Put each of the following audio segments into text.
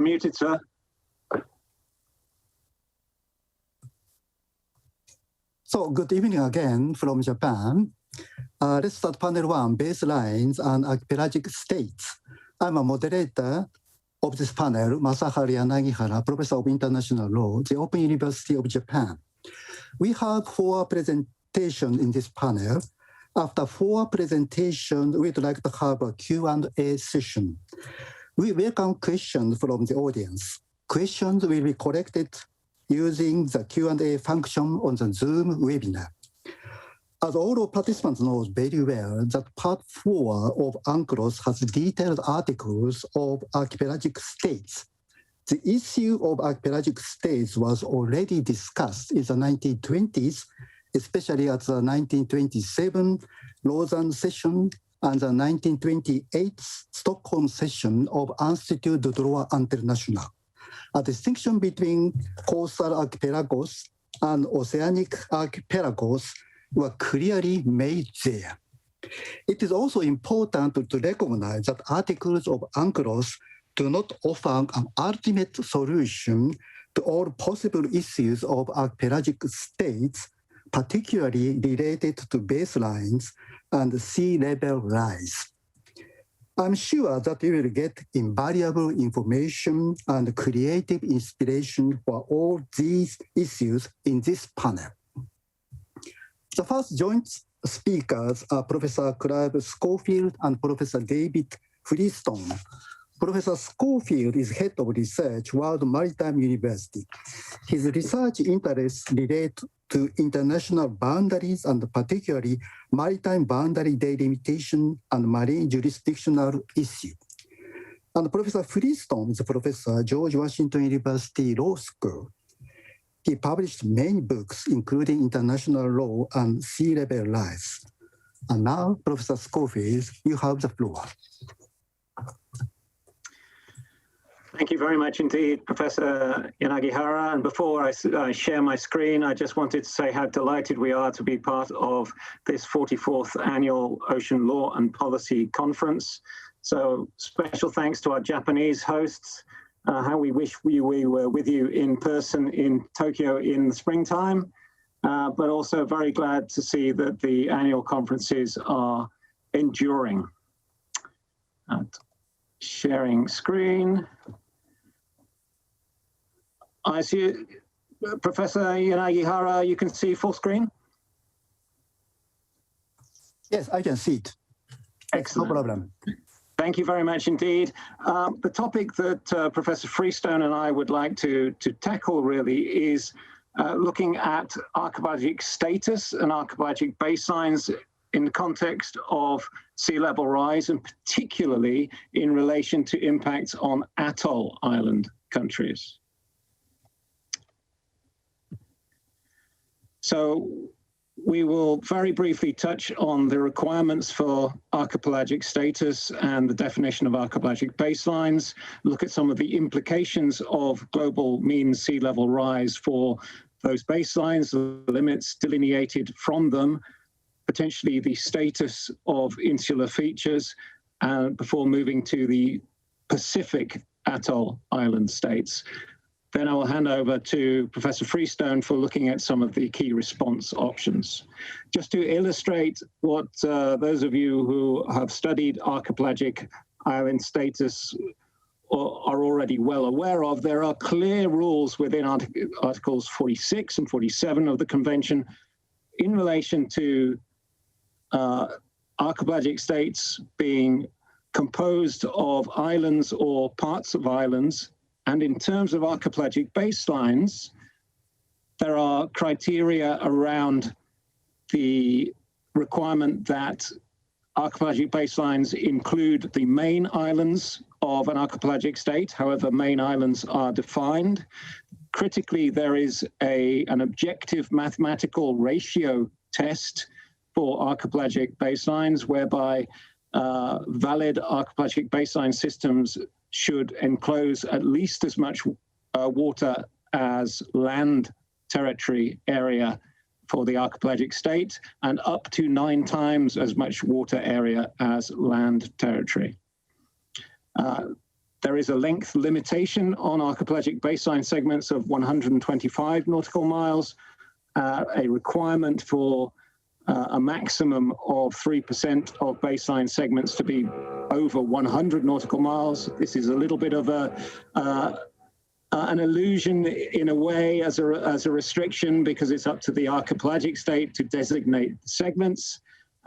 unmuted, sir. So good evening again from Japan. Let's start panel 1, baselines and archipelagic states. I'm a moderator of this panel, Masaharu Yanagihara, Professor of International Law, the Open University of Japan. We have 4 presentations in this panel. After 4 presentations, we'd like to have a Q&A session. We welcome questions from the audience. Questions will be collected using the Q&A function on the Zoom webinar. As all participants know very well, that part 4 of UNCLOS has detailed articles of archipelagic states. The issue of archipelagic states was already discussed in the 1920s, especially at the 1927 Lausanne session and the 1928 Stockholm session of Institut de Droit International. A distinction between coastal archipelagos and oceanic archipelagos were clearly made there. It is also important to recognize that articles of UNCLOS do not offer an ultimate solution to all possible issues of archipelagic states, particularly related to baselines and sea level rise. I'm sure that you will get invaluable information and creative inspiration for all these issues in this panel. The first joint speakers are Professor Clive Schofield and Professor David Freestone. Professor Schofield is head of research, World Maritime University. His research interests relate to international boundaries and particularly maritime boundary delimitation and marine jurisdictional issues. And Professor Freestone is a professor at George Washington University Law School. He published many books, including International Law and Sea Level Rise. And now, Professor Schofield, you have the floor. Thank you very much indeed, Professor Yanagihara. And before I share my screen, I just wanted to say how delighted we are to be part of this 44th Annual Ocean Law and Policy Conference. So special thanks to our Japanese hosts. How we wish we were with you in person in Tokyo in the springtime, but also very glad to see that the annual conferences are enduring. Sharing screen. I see, Professor Yanagihara, you can see full screen? Yes, I can see it. Excellent. No problem. Thank you very much indeed. The topic that Professor Freestone and I would like to tackle really is looking at archipelagic status and archipelagic baselines in the context of sea level rise, and particularly in relation to impacts on atoll island countries. So we will very briefly touch on the requirements for archipelagic status and the definition of archipelagic baselines, look at some of the implications of global mean sea level rise for those baselines, the limits delineated from them, potentially the status of insular features, before moving to the Pacific atoll island states. Then I will hand over to Professor Freestone for looking at some of the key response options. Just to illustrate what those of you who have studied archipelagic island status are already well aware of, there are clear rules within Articles 46 and 47 of the Convention in relation to archipelagic states being composed of islands or parts of islands. And in terms of archipelagic baselines, there are criteria around the requirement that archipelagic baselines include the main islands of an archipelagic state, however main islands are defined. Critically, there is an objective mathematical ratio test for archipelagic baselines, whereby valid archipelagic baseline systems should enclose at least as much water as land territory area for the archipelagic state, and up to 9 times as much water area as land territory. There is a length limitation on archipelagic baseline segments of 125 nautical miles, a requirement for a maximum of 3% of baseline segments to be over 100 nautical miles. This is a little bit of an illusion in a way as a restriction, because it's up to the archipelagic state to designate segments.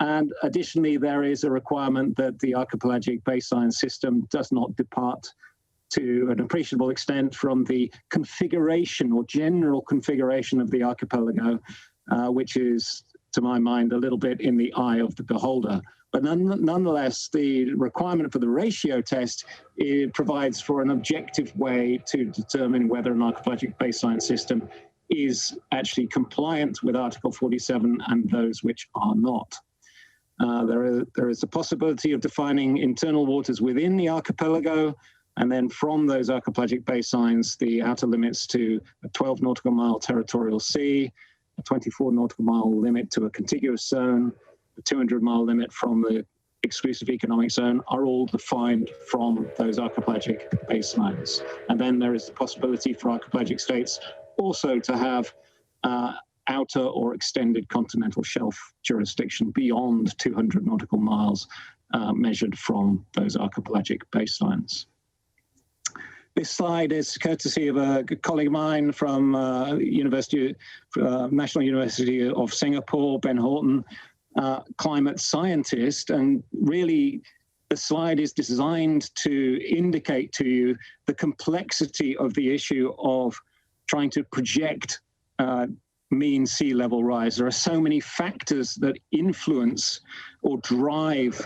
And additionally, there is a requirement that the archipelagic baseline system does not depart to an appreciable extent from the configuration or general configuration of the archipelago, which is, to my mind, a little bit in the eye of the beholder. But nonetheless, the requirement for the ratio test, it provides for an objective way to determine whether an archipelagic baseline system is actually compliant with Article 47 and those which are not. There is a possibility of defining internal waters within the archipelago, and then from those archipelagic baselines, the outer limits to a 12 nautical mile territorial sea, a 24 nautical mile limit to a contiguous zone, a 200-mile limit from the exclusive economic zone are all defined from those archipelagic baselines. And then there is the possibility for archipelagic states also to have outer or extended continental shelf jurisdiction beyond 200 nautical miles measured from those archipelagic baselines. This slide is courtesy of a colleague of mine from National University of Singapore, Ben Horton, climate scientist, and really the slide is designed to indicate to you the complexity of the issue of trying to project mean sea level rise. There are so many factors that influence or drive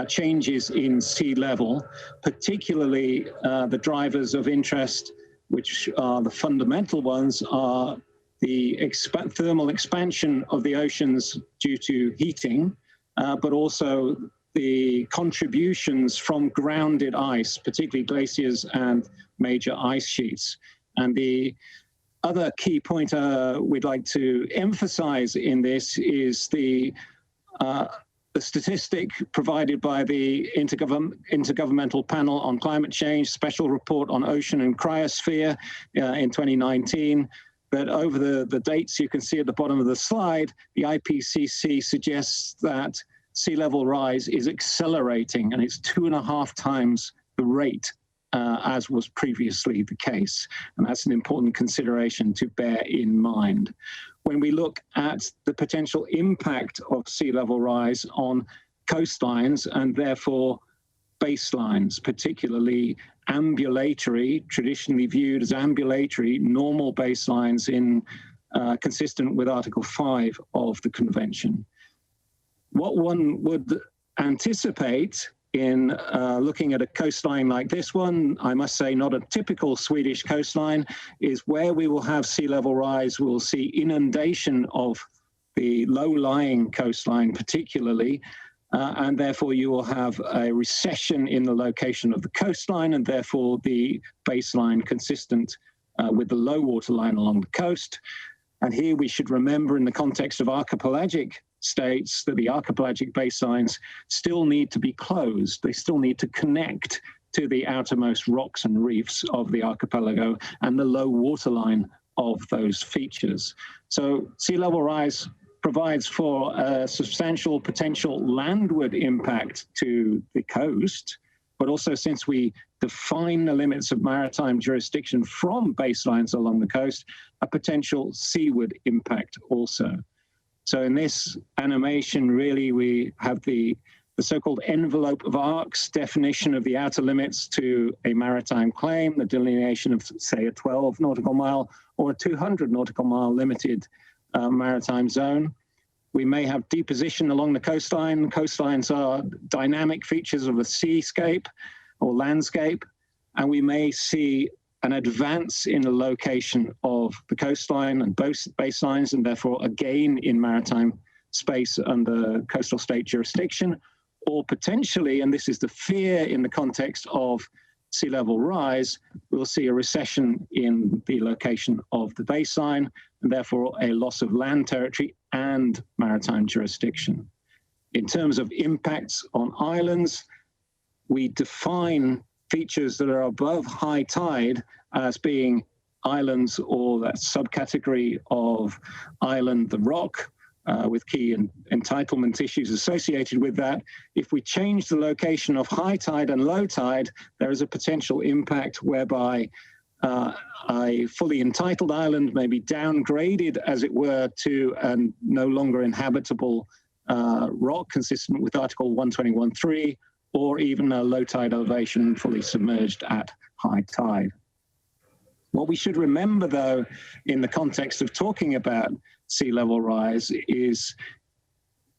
changes in sea level, particularly the drivers of interest, which are the fundamental ones, are the thermal expansion of the oceans due to heating, but also the contributions from grounded ice, particularly glaciers and major ice sheets. And the other key point we'd like to emphasize in this is the statistic provided by the Intergovernmental Panel on Climate Change Special Report on Ocean and Cryosphere in 2019, that over the dates you can see at the bottom of the slide, the IPCC suggests that sea level rise is accelerating, and it's 2.5 times the rate as was previously the case. And that's an important consideration to bear in mind. When we look at the potential impact of sea level rise on coastlines and therefore baselines, particularly ambulatory, traditionally viewed as ambulatory, normal baselines consistent with Article 5 of the Convention. What one would anticipate in looking at a coastline like this one, I must say not a typical Swedish coastline, is where we will have sea level rise, we'll see inundation of the low-lying coastline particularly, and therefore you will have a recession in the location of the coastline, and therefore the baseline consistent with the low water line along the coast. And here we should remember, in the context of archipelagic states, that the archipelagic baselines still need to be closed. They still need to connect to the outermost rocks and reefs of the archipelago and the low waterline of those features. So sea level rise provides for a substantial potential landward impact to the coast, but also, since we define the limits of maritime jurisdiction from baselines along the coast, a potential seaward impact also. So in this animation, really, we have the so-called envelope of arcs definition of the outer limits to a maritime claim, the delineation of, say, a 12 nautical mile or a 200 nautical mile limited maritime zone. We may have deposition along the coastline. Coastlines are dynamic features of a seascape or landscape, and we may see an advance in the location of the coastline and both baselines, and therefore a gain in maritime space under coastal state jurisdiction, or potentially, and this is the fear in the context of sea level rise, we'll see a recession in the location of the baseline, and therefore a loss of land territory and maritime jurisdiction. In terms of impacts on islands, we define features that are above high tide as being islands or that subcategory of island, the rock, with key entitlement issues associated with that. If we change the location of high tide and low tide, there is a potential impact whereby a fully entitled island may be downgraded, as it were, to a no longer inhabitable rock consistent with Article 121.3, or even a low tide elevation fully submerged at high tide. What we should remember, though, in the context of talking about sea level rise is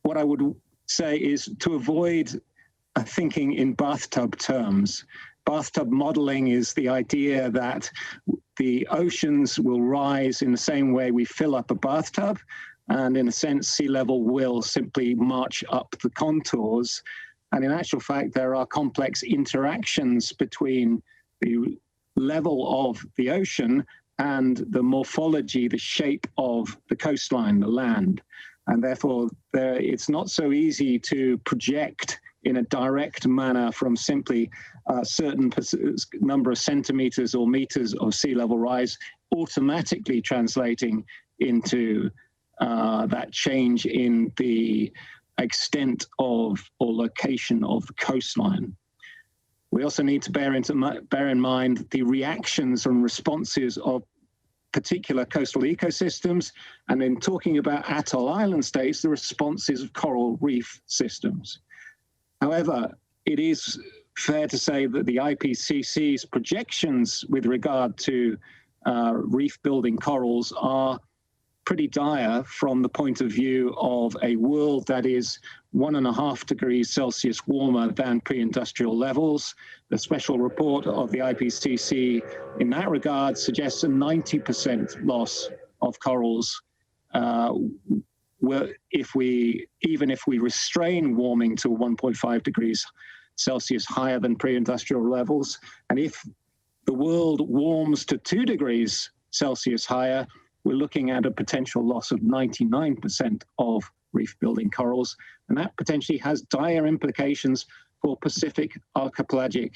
what I would say is to avoid thinking in bathtub terms. Bathtub modeling is the idea that the oceans will rise in the same way we fill up a bathtub, and in a sense, sea level will simply march up the contours. And in actual fact, there are complex interactions between the level of the ocean and the morphology, the shape of the coastline, the land. And therefore, it's not so easy to project in a direct manner from simply a certain number of centimeters or meters of sea level rise automatically translating into that change in the extent of or location of the coastline. We also need to bear in mind the reactions and responses of particular coastal ecosystems, and in talking about atoll island states, the responses of coral reef systems. However, it is fair to say that the IPCC's projections with regard to reef building corals are pretty dire from the point of view of a world that is 1.5 degrees Celsius warmer than pre-industrial levels. The special report of the IPCC in that regard suggests a 90% loss of corals even if we restrain warming to 1.5 degrees Celsius higher than pre-industrial levels. And if the world warms to 2 degrees Celsius higher, we're looking at a potential loss of 99% of reef building corals. And that potentially has dire implications for Pacific archipelagic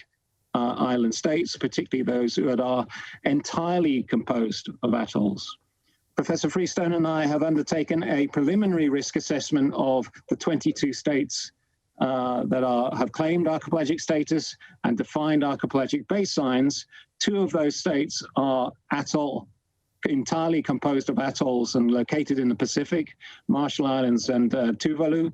island states, particularly those that are entirely composed of atolls. Professor Freestone and I have undertaken a preliminary risk assessment of the 22 states that have claimed archipelagic status and defined archipelagic baselines. 2 of those states are entirely composed of atolls and located in the Pacific, Marshall Islands and Tuvalu.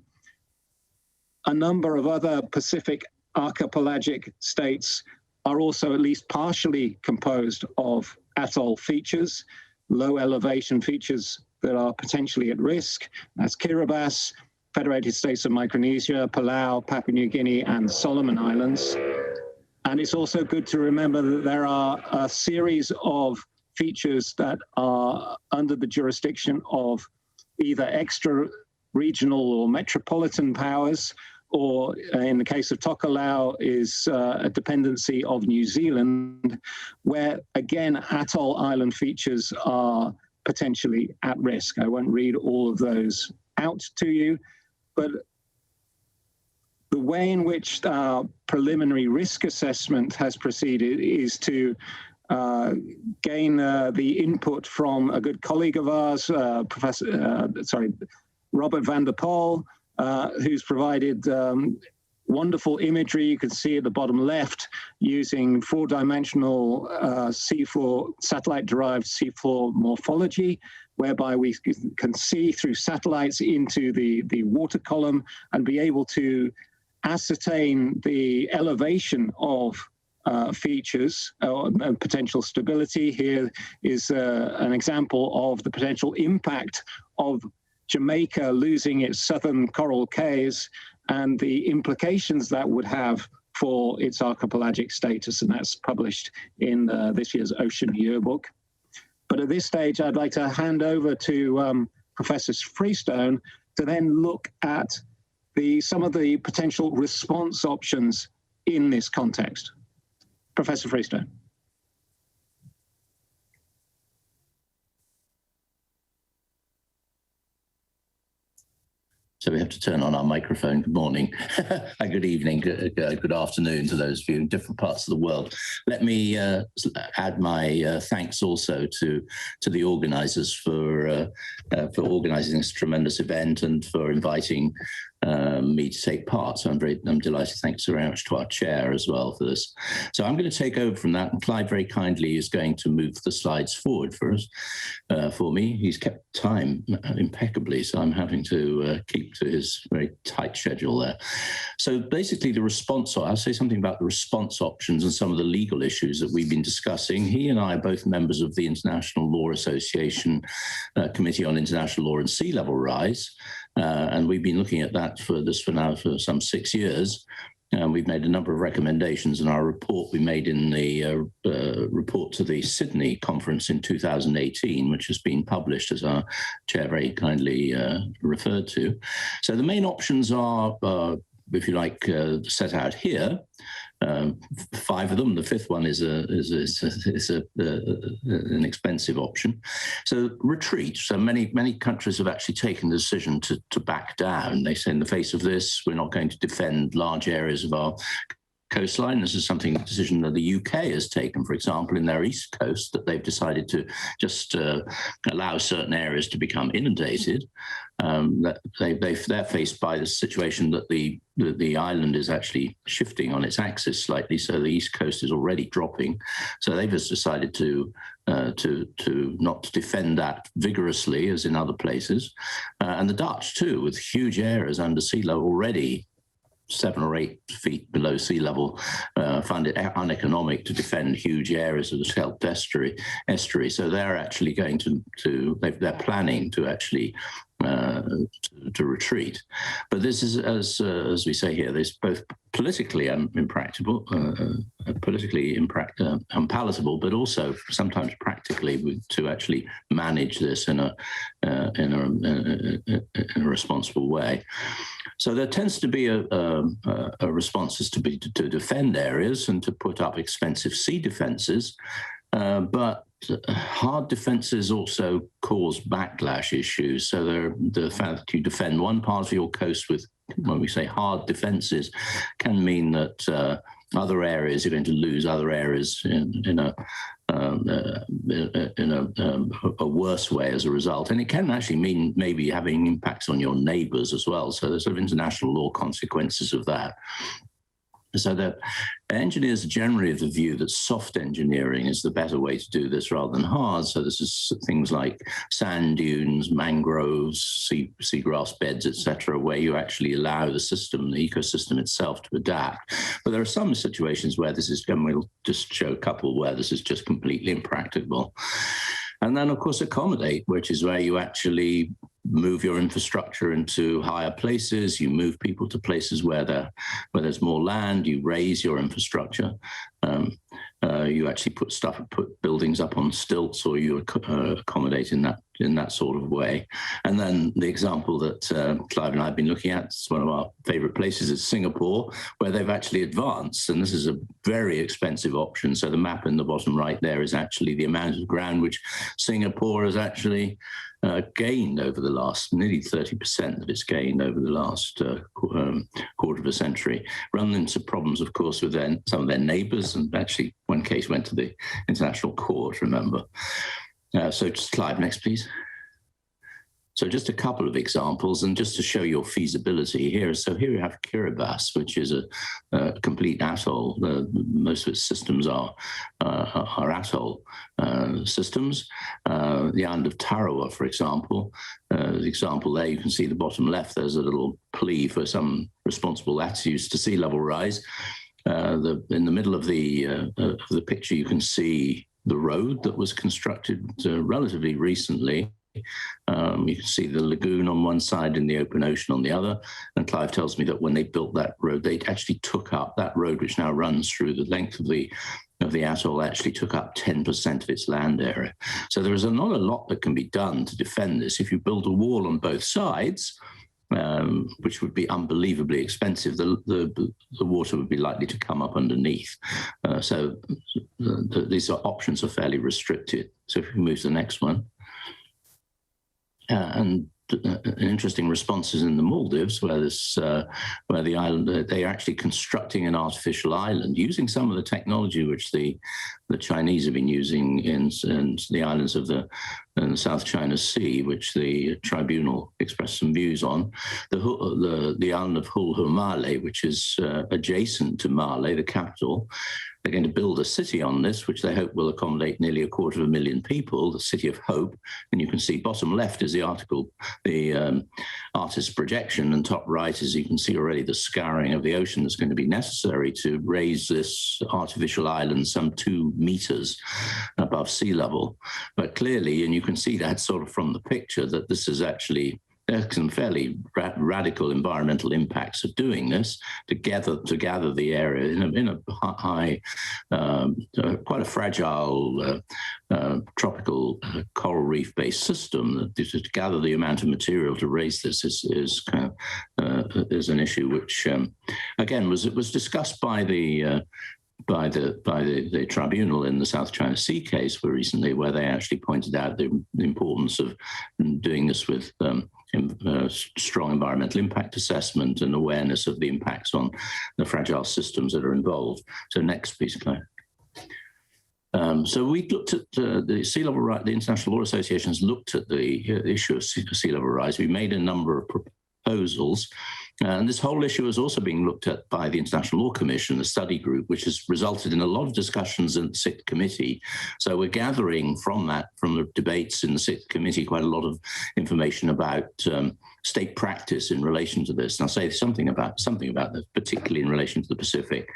A number of other Pacific archipelagic states are also at least partially composed of atoll features, low elevation features that are potentially at risk. That's Kiribati, Federated States of Micronesia, Palau, Papua New Guinea, and Solomon Islands. And it's also good to remember that there are a series of features that are under the jurisdiction of either extra regional or metropolitan powers, or in the case of Tokelau is a dependency of New Zealand, where again, atoll island features are potentially at risk. I won't read all of those out to you, but the way in which our preliminary risk assessment has proceeded is to gain the input from a good colleague of ours, Robert van der Poel, who's provided wonderful imagery. You can see at the bottom left using 4-dimensional seafloor, satellite-derived seafloor morphology, whereby we can see through satellites into the water column and be able to ascertain the elevation of features and potential stability. Here is an example of the potential impact of Jamaica losing its southern coral cays and the implications that would have for its archipelagic status, and that's published in this year's Ocean Yearbook. But at this stage, I'd like to hand over to Professor Freestone to then look at some of the potential response options in this context. Professor Freestone. So we have to turn on our microphone. Good morning, good evening, good afternoon to those of you in different parts of the world. Let me add my thanks also to the organisers for organising this tremendous event and for inviting me to take part. So I'm delighted. Thanks very much to our chair as well for this. So I'm going to take over from that, and Clive very kindly is going to move the slides forward for us, for me. He's kept time impeccably, so I'm having to keep to his very tight schedule there. So basically the response, I'll say something about the response options and some of the legal issues that we've been discussing. He and I are both members of the International Law Association Committee on International Law and Sea Level Rise. And we've been looking at that for some 6 years. We've made a number of recommendations in our report we made in the report to the Sydney conference in 2018, which has been published, as our chair very kindly referred to. So the main options are, if you like, set out here. 5 of them. The 5th one is an expensive option. So retreat. So many countries have actually taken the decision to back down. They say, in the face of this, we're not going to defend large areas of our coastline. This is a decision that the UK has taken, for example, in their east coast, that they've decided to just allow certain areas to become inundated. That they're faced by the situation that the island is actually shifting on its axis slightly, so the east coast is already dropping. So they've just decided to not defend that vigorously as in other places, and the Dutch too, with huge areas under sea level already 7 or 8 feet below sea level, find it uneconomic to defend huge areas of the Scheldt estuary. So they're actually going they're planning to actually to retreat. But this is, as we say here, this both politically impractical, unpalatable, but also sometimes practically to actually manage this in a responsible way. So there tends to be a response to defend areas and to put up expensive sea defences, but hard defences also cause backlash issues. So the fact that you defend one part of your coast with, when we say hard defences, can mean that other areas, you're going to lose other areas in a worse way as a result. And it can actually mean maybe having impacts on your neighbours as well. So there's sort of international law consequences of that. So that engineers are generally of the view that soft engineering is the better way to do this rather than hard. So this is things like sand dunes, mangroves, seagrass beds, etc., where you actually allow the system, the ecosystem itself, to adapt. But there are some situations where this is, and we'll just show a couple where this is just completely impracticable. And then, of course, accommodate, which is where you actually move your infrastructure into higher places, you move people to places where there's more land, you raise your infrastructure, you actually put buildings up on stilts, or you accommodate in that sort of way. And then the example that Clive and I have been looking at, it's one of our favorite places, is Singapore, where they've actually advanced, and this is a very expensive option. So the map in the bottom right there is actually the amount of ground which Singapore has actually gained over the last, nearly 30% that it's gained over the last quarter of a century, run into problems, of course, with some of their neighbours, and actually one case went to the International Court, remember. So just Clive, next, please. So just a couple of examples, and just to show your feasibility here. So here we have Kiribati, which is a complete atoll. Most of its systems are atoll systems. The island of Tarawa, for example, the example there, you can see the bottom left, there's a little plea for some responsible attitudes to sea level rise. In the middle of the picture, you can see the road that was constructed relatively recently. You can see the lagoon on one side and the open ocean on the other. And Clive tells me that when they built that road, they actually took up that road, which now runs through the length of the atoll, actually took up 10% of its land area. So there is not a lot that can be done to defend this. If you build a wall on both sides, which would be unbelievably expensive, the water would be likely to come up underneath. So these options are fairly restricted. So if we move to the next one. And interesting responses in the Maldives, where the island, they are actually constructing an artificial island using some of the technology which the Chinese have been using in the islands of the South China Sea, which the tribunal expressed some views on. The island of Hulhumale, which is adjacent to Male, the capital. They're going to build a city on this, which they hope will accommodate nearly 250,000 people, the City of Hope. And you can see bottom left is the article, the artist's projection, and top right is, you can see already, the scouring of the ocean that's going to be necessary to raise this artificial island some 2 meters above sea level. But clearly, and you can see that sort of from the picture, that this is actually, there's some fairly radical environmental impacts of doing this to gather the area in a high, quite a fragile tropical coral reef-based system. To gather the amount of material to raise this is an issue which, again, was discussed by the tribunal in the South China Sea case recently, where they actually pointed out the importance of doing this with strong environmental impact assessment and awareness of the impacts on the fragile systems that are involved. So next, please, Claire. So we looked at the sea level rise. The International Law Association has looked at the issue of sea level rise. We made a number of proposals. And this whole issue is also being looked at by the International Law Commission, the study group, which has resulted in a lot of discussions in the Sixth Committee. So we're gathering from the debates in the Sixth Committee, quite a lot of information about state practice in relation to this. And I'll say something about this, particularly in relation to the Pacific.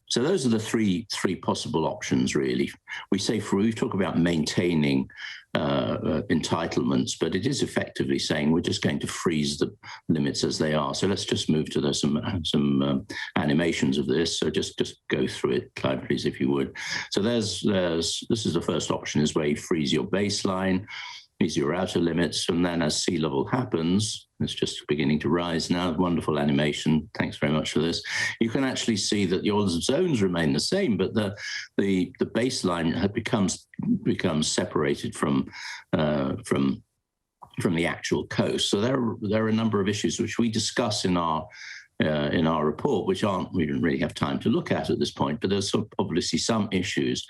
So those are the three possible options, really. We talk about maintaining entitlements, but it is effectively saying we're just going to freeze the limits as they are. So let's just move to some animations of this. So just go through it, Clive, please, if you would. So this is the first option, is where you freeze your baseline, these are your outer limits, and then as sea level happens, it's just beginning to rise now. Wonderful animation. Thanks very much for this. You can actually see that your zones remain the same, but the baseline becomes separated from the actual coast. So there are a number of issues which we discuss in our report, which we didn't really have time to look at this point, but there's obviously some issues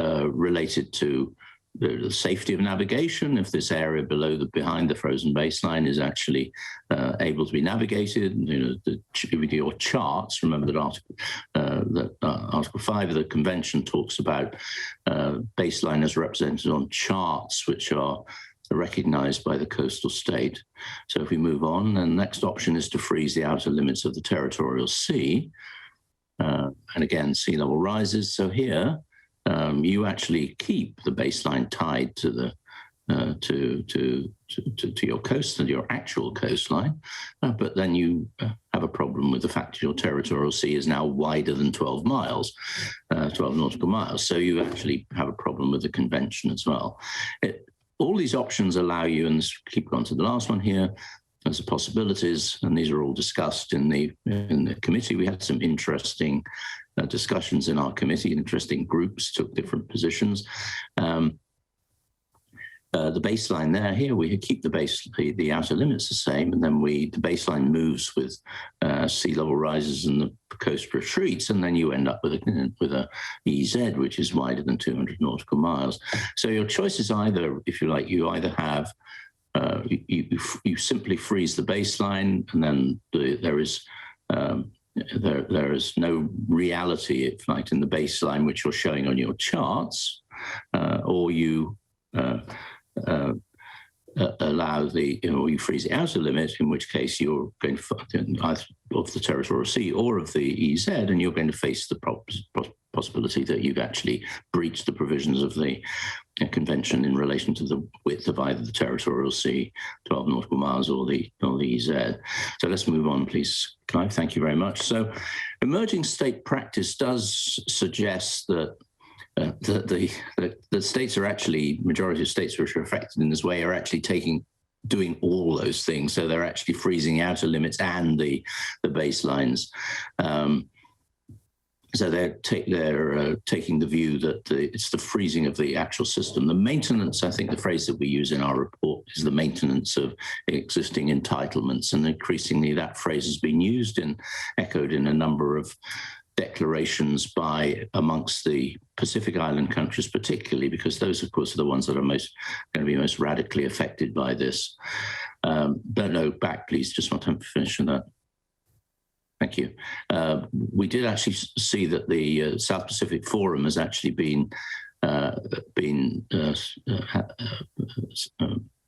related to the safety of navigation, if this area behind the frozen baseline is actually able to be navigated. With your charts, remember that Article 5 of the Convention talks about baseline as represented on charts, which are recognized by the coastal state. So if we move on, then the next option is to freeze the outer limits of the territorial sea. And again, sea level rises. So here, you actually keep the baseline tied to the to your coast and your actual coastline, but then you have a problem with the fact that your territorial sea is now wider than 12 miles, 12 nautical miles. So you actually have a problem with the convention as well. All these options allow you, and let's keep on to the last one here, as the possibilities, and these are all discussed in the committee. We had some interesting discussions in our committee. Interesting groups took different positions. The baseline here we keep the outer limits the same, and then the baseline moves with sea level rises and the coast retreats, and then you end up with a EZ which is wider than 200 nautical miles. So your choice is either, if you like, you either have you simply freeze the baseline, and then there is no reality, if you like, in the baseline which you're showing on your charts, or you allow you freeze the outer limit, in which case you're going to either of the territorial sea or of the EZ, and you're going to face the possibility that you've actually breached the provisions of the convention in relation to the width of either the territorial sea, 12 nautical miles, or the EZ. So let's move on, please, Clive. Thank you very much. So emerging state practice does suggest that the states are actually, majority of states which are affected in this way are actually doing all those things. So they're actually freezing outer limits and the baselines. So they're taking the view that it's the freezing of the actual system. The maintenance, I think the phrase that we use in our report is the maintenance of existing entitlements, and increasingly that phrase has been used and echoed in a number of declarations by amongst the Pacific Island countries, particularly because those, of course, are the ones that are going to be most radically affected by this. No, back, please. Just want to finish on that. Thank you. We did actually see that the South Pacific Forum has actually been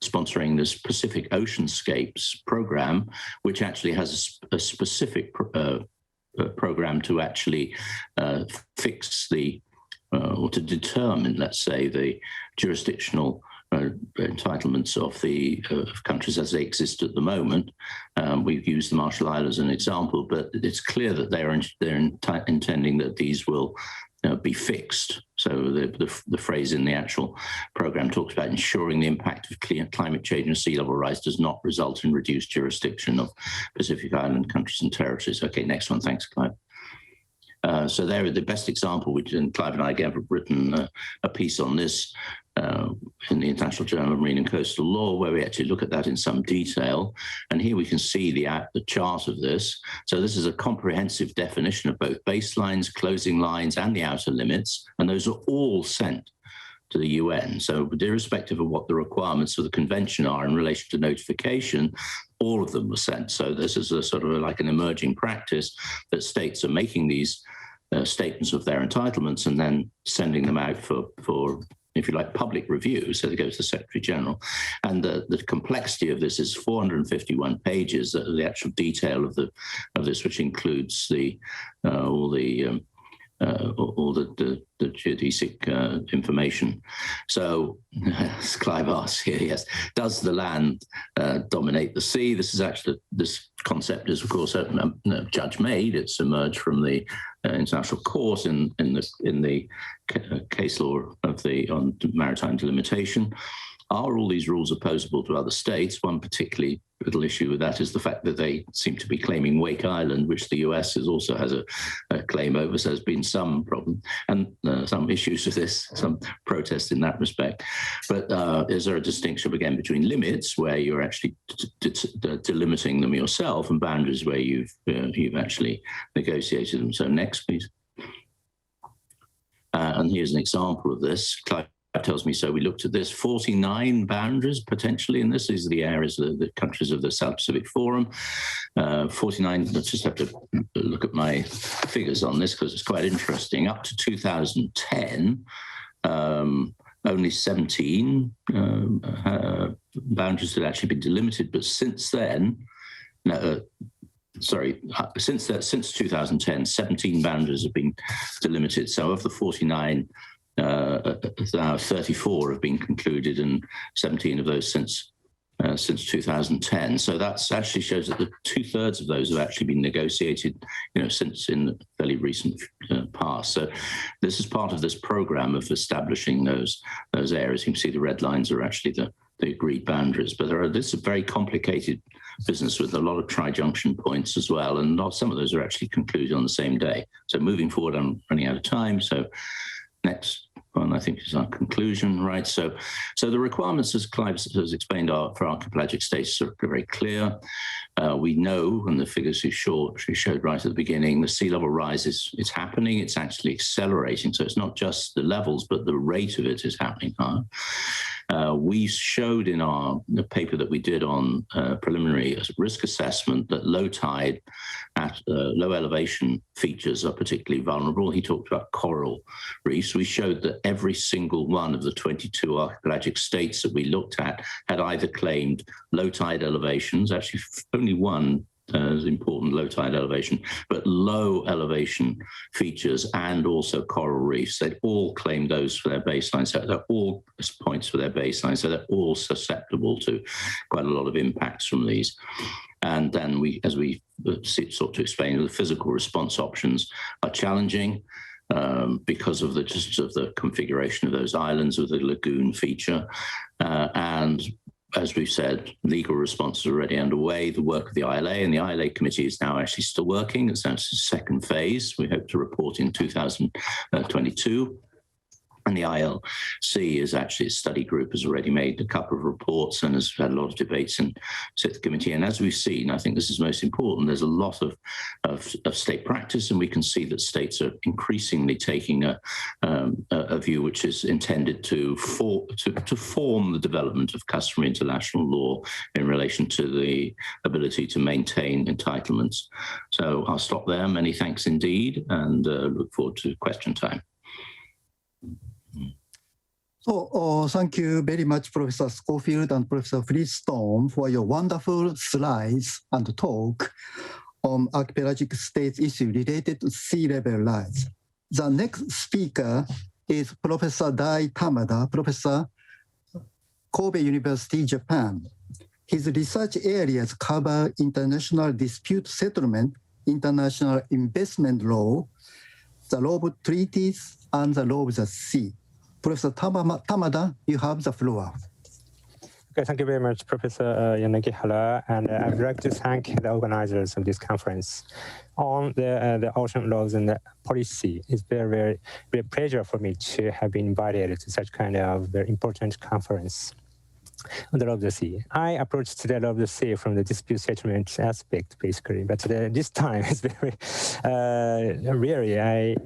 sponsoring this Pacific Oceanscapes program, which actually has a specific program to actually fix or to determine, let's say, the jurisdictional entitlements of the countries as they exist at the moment. We've used the Marshall Islands as an example, but it's clear that they're intending that these will be fixed. So the phrase in the actual program talks about ensuring the impact of climate change and sea level rise does not result in reduced jurisdiction of Pacific Island countries and territories. Okay, next one. Thanks, Clive. So they're the best example, and Clive and I have written a piece on this in the International Journal of Marine and Coastal Law, where we actually look at that in some detail. And here we can see the chart of this. So this is a comprehensive definition of both baselines, closing lines, and the outer limits, and those are all sent to the UN. So irrespective of what the requirements of the convention are in relation to notification, all of them were sent. So this is a sort of like an emerging practice that states are making these statements of their entitlements and then sending them out for if you like, public review. So they go to the Secretary General. And the complexity of this is 451 pages, the actual detail of this, which includes all the geodesic information. So, as Clive asks here, yes, does the land dominate the sea? This concept is, of course, judge-made. It's emerged from the international court in the case law on maritime delimitation. Are all these rules opposable to other states? One particularly little issue with that is the fact that they seem to be claiming Wake Island, which the US also has a claim over. So there's been some problem and some issues with this, some protest in that respect. But is there a distinction again between limits, where you're actually delimiting them yourself, and boundaries where you've actually negotiated them? So next, please. And here's an example of this. Clive tells me so. We looked at this 49 boundaries potentially, and this is the areas, the countries of the South Pacific Forum. 49. Let's just have to look at my figures on this because it's quite interesting. Up to 2010, only 17 boundaries had actually been delimited, but since then, since 2010, 17 boundaries have been delimited. So of the 49. 34 have been concluded, and 17 of those since 2010. So that actually shows that the 2/3 of those have actually been negotiated, since in the fairly recent past. So this is part of this program of establishing those areas. You can see the red lines are actually the agreed boundaries, but this is a very complicated business with a lot of tri-junction points as well, and some of those are actually concluded on the same day. So moving forward, I'm running out of time. So next one, I think, is our conclusion, right? So the requirements, as Clive has explained, for archipelagic states are very clear. We know, and the figures she showed right at the beginning, the sea level rise is happening. It's actually accelerating. So it's not just the levels, but the rate of it is happening higher. We showed in the paper that we did on preliminary risk assessment that low tide at low elevation features are particularly vulnerable. He talked about coral reefs. We showed that every single one of the 22 archipelagic states that we looked at had either claimed low tide elevations, actually only one important low tide elevation, but low elevation features and also coral reefs. They'd all claim those for their baseline. So they're all points for their baseline. So they're all susceptible to quite a lot of impacts from these. And then as we sought to explain, the physical response options are challenging because of the configuration of those islands with the lagoon feature. And as we've said, legal response is already underway. The work of the ILA and the ILA committee is now actually still working. It's now its second phase. We hope to report in 2022. And the ILC is actually, a study group has already made a couple of reports and has had a lot of debates in the committee. And as we've seen, I think this is most important, there's a lot of state practice, and we can see that states are increasingly taking a view which is intended to form the development of customary international law in relation to the ability to maintain entitlements. So I'll stop there. Many thanks indeed, and look forward to question time. So thank you very much, Professor Schofield and Professor Freestone, for your wonderful slides and talk on archipelagic states issue related to sea level rise. The next speaker is Professor Daita, Professor, Kobe University, Japan. His research areas cover international dispute settlement, international investment law, the law of treaties, and the law of the sea. Professor Tamada, you have the floor. Okay, thank you very much, Professor Yanagihara, and I would like to thank the organizers of this conference on the ocean laws and the policy. It's very pleasure for me to have been invited to such kind of very important conference on the law of the sea. I approached the law of the sea from the dispute settlement aspect, basically, but this time it's very really I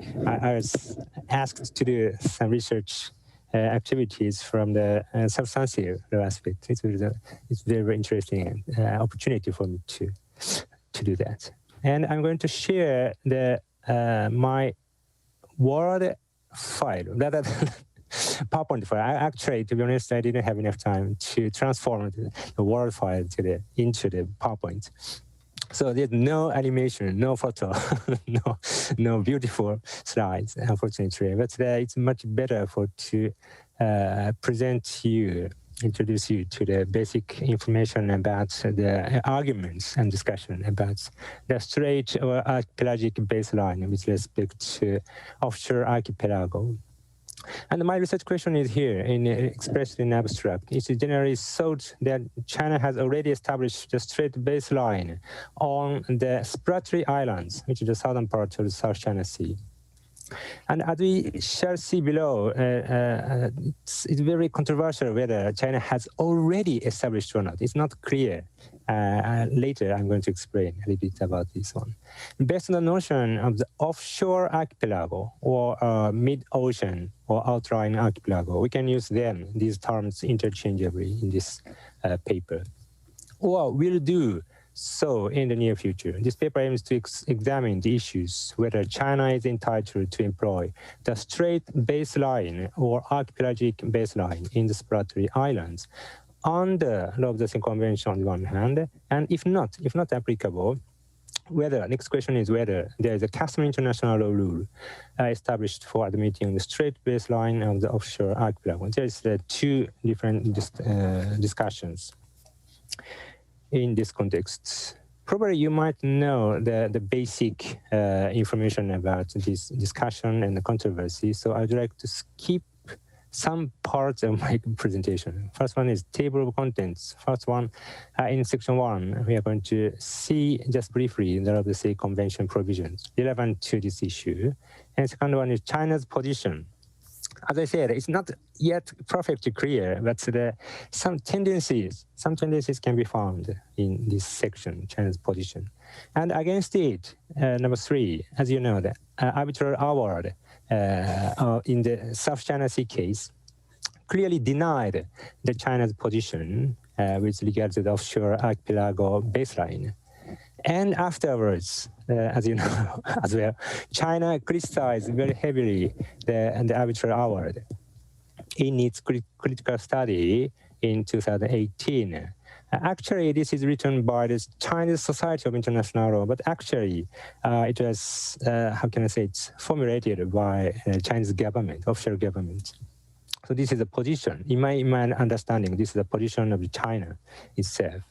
was asked to do some research activities from the substantive law aspect. It's very interesting opportunity for me to do that. And I'm going to share the my Word file rather than PowerPoint file. Actually, to be honest, I didn't have enough time to transform the Word file into the PowerPoint. So there's no animation, no photo, no beautiful slides, unfortunately. But it's much better to present you, introduce you to the basic information about the arguments and discussion about the strait or archipelagic baseline with respect to offshore archipelago. And my research question is here, expressed in abstract. It's generally thought that China has already established the strait baseline on the Spratly Islands, which is the southern part of the South China Sea. And as we shall see below, it's very controversial whether China has already established or not. It's not clear. Later, I'm going to explain a little bit about this one. Based on the notion of the offshore archipelago or mid-ocean or outlying archipelago, we can use these terms interchangeably in this paper. Or will do so in the near future. This paper aims to examine the issues whether China is entitled to employ the strait baseline or archipelagic baseline in the Spratly Islands under Law of the Sea Convention on the one hand, and if not applicable, next question is whether there is a customary international law rule established for admitting the strait baseline of the offshore archipelago. There is two different discussions in this context. Probably you might know the basic information about this discussion and the controversy, so I'd like to skip some parts of my presentation. First one is table of contents. First one, in section 1, we are going to see just briefly the Law of the Sea Convention provisions relevant to this issue. And second one is China's position. As I said, it's not yet perfectly clear, but some tendencies can be found in this section, China's position. And against it, number 3, as you know, the arbitral award in the South China Sea case clearly denied the China's position with regard to the offshore archipelago baseline. And afterwards, as you know as well, China criticized very heavily the arbitral award in its critical study in 2018. Actually, this is written by the Chinese Society of International Law, but actually it was, how can I say, it's formulated by Chinese government, offshore government. So this is a position, in my understanding, this is a position of China itself.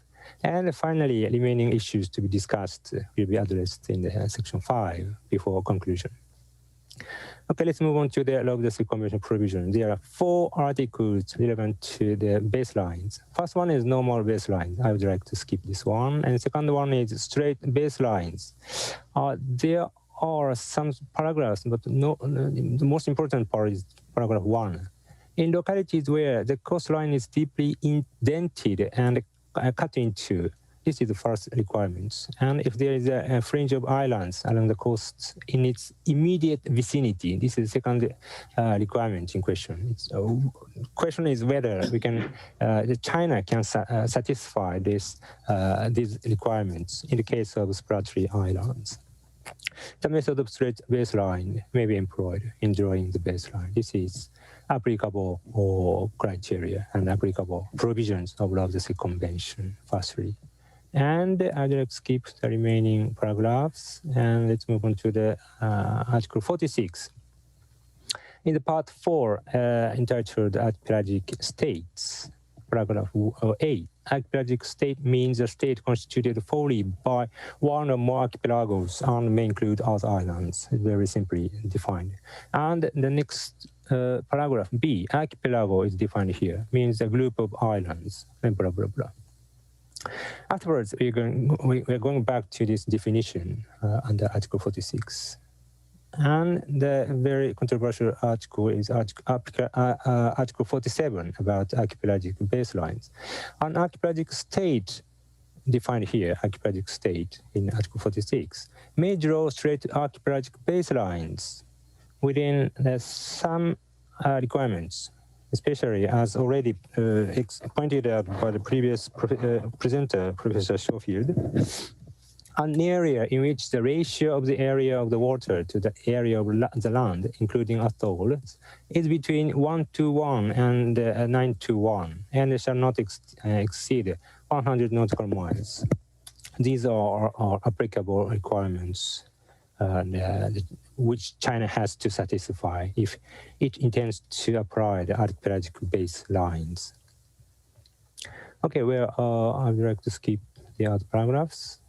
And finally, remaining issues to be discussed will be addressed in the section 5 before conclusion. Okay, let's move on to the Logistic Convention provision. There are 4 articles relevant to the baselines. First one is normal baseline. I would like to skip this one. And second one is straight baselines. There are some paragraphs, but the most important part is paragraph 1. In localities where the coastline is deeply indented and cut into, this is the first requirement. And if there is a fringe of islands along the coast in its immediate vicinity, this is the second requirement in question. Question is whether we can, China can satisfy these requirements in the case of exploratory islands. The method of straight baseline may be employed in drawing the baseline. This is applicable criteria and applicable provisions of Logistic Convention, firstly. And I'd like to skip the remaining paragraphs, and let's move on to the Article 46. In the Part 4, entitled Archipelagic States, paragraph A, archipelagic state means a state constituted wholly by one or more archipelagos and may include other islands, very simply defined. And the next paragraph B, archipelago is defined here, means a group of islands, and blah, blah, blah. Afterwards, we're going back to this definition under Article 46. And the very controversial article is Article 47 about archipelagic baselines. An archipelagic state, defined here, archipelagic state in Article 46, may draw straight archipelagic baselines within some requirements, especially as already pointed out by the previous presenter, Professor Schofield, an area in which the ratio of the area of the water to the area of the land, including atolls, is between 1:1 and 9:1, and it shall not exceed 100 nautical miles. These are applicable requirements which China has to satisfy if it intends to apply the archipelagic baselines. Okay, well, I would like to skip the other paragraphs.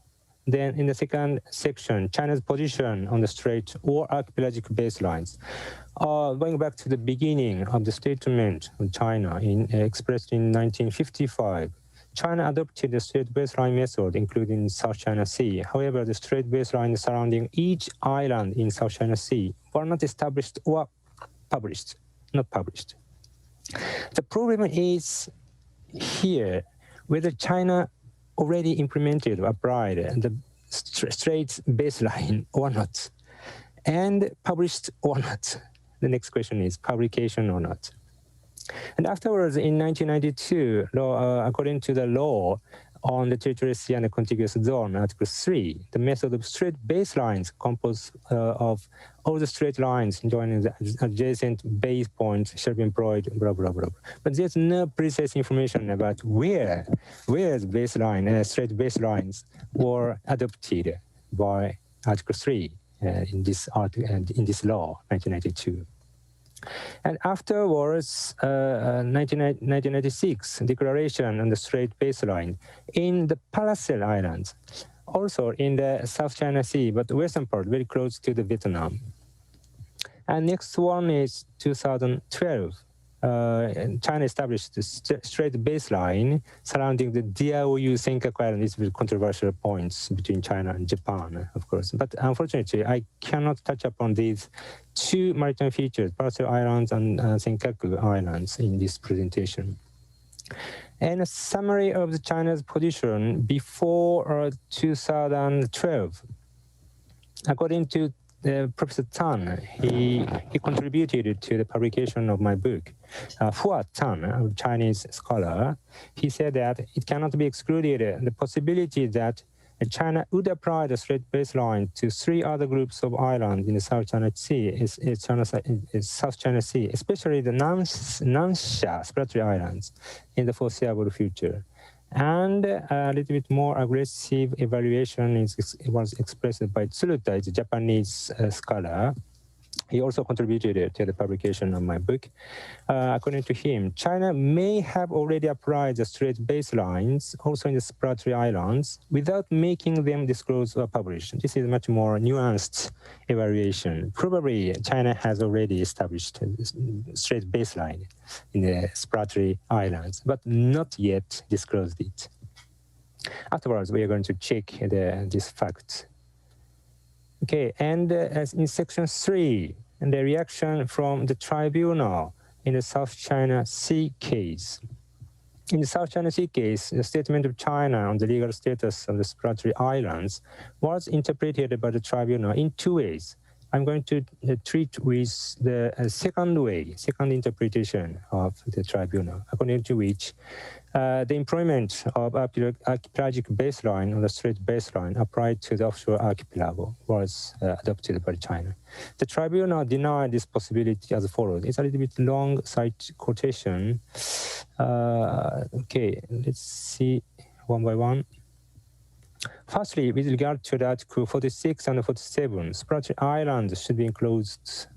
Then in the second section, China's position on the strait or archipelagic baselines. Going back to the beginning of the statement of China expressed in 1955, China adopted the straight baseline method, including South China Sea. However, the straight baseline surrounding each island in South China Sea were not established or published, not published. The problem is here, whether China already implemented or applied the straight baseline or not, and published or not. The next question is publication or not. And afterwards, in 1992, according to the law on the territorial sea and the contiguous zone, Article 3, the method of straight baselines composed of all the straight lines joining the adjacent base points shall be employed, blah, blah, blah. But there's no precise information about where the baseline, straight baselines were adopted by Article 3 in this law, 1992. And afterwards, 1996, declaration on the straight baseline in the Paracel Islands, also in the South China Sea, but the western part, very close to the Vietnam. And next one is 2012. China established the straight baseline surrounding the Diaoyu Senkaku Island. These are controversial points between China and Japan, of course. But unfortunately, I cannot touch upon these two maritime features, Paracel Islands and Senkaku Islands, in this presentation. And a summary of China's position before 2012. According to Professor Tan, he contributed to the publication of my book. Hua Tan, a Chinese scholar, he said that it cannot be excluded the possibility that China would apply the straight baseline to 3 other groups of islands in the South China Sea, South China Sea, especially the Nansha exploratory islands, in the foreseeable future. And a little bit more aggressive evaluation was expressed by Tsuruta, a Japanese scholar. He also contributed to the publication of my book. According to him, China may have already applied the strait baselines also in the exploratory islands without making them disclose or publish. This is a much more nuanced evaluation. Probably China has already established a strait baseline in the exploratory islands, but not yet disclosed it. Afterwards, we are going to check this fact. Okay, and as in section 3, and the reaction from the tribunal in the South China Sea case. In the South China Sea case, the statement of China on the legal status of the exploratory islands was interpreted by the tribunal in 2 ways. I'm going to treat with the second interpretation of the tribunal, according to which the employment of archipelagic baseline or the strait baseline applied to the offshore archipelago was adopted by China. The tribunal denied this possibility as follows. It's a little bit long side quotation. Okay, let's see one by one. Firstly, with regard to the Article 46 and 47, exploratory islands should be enclosed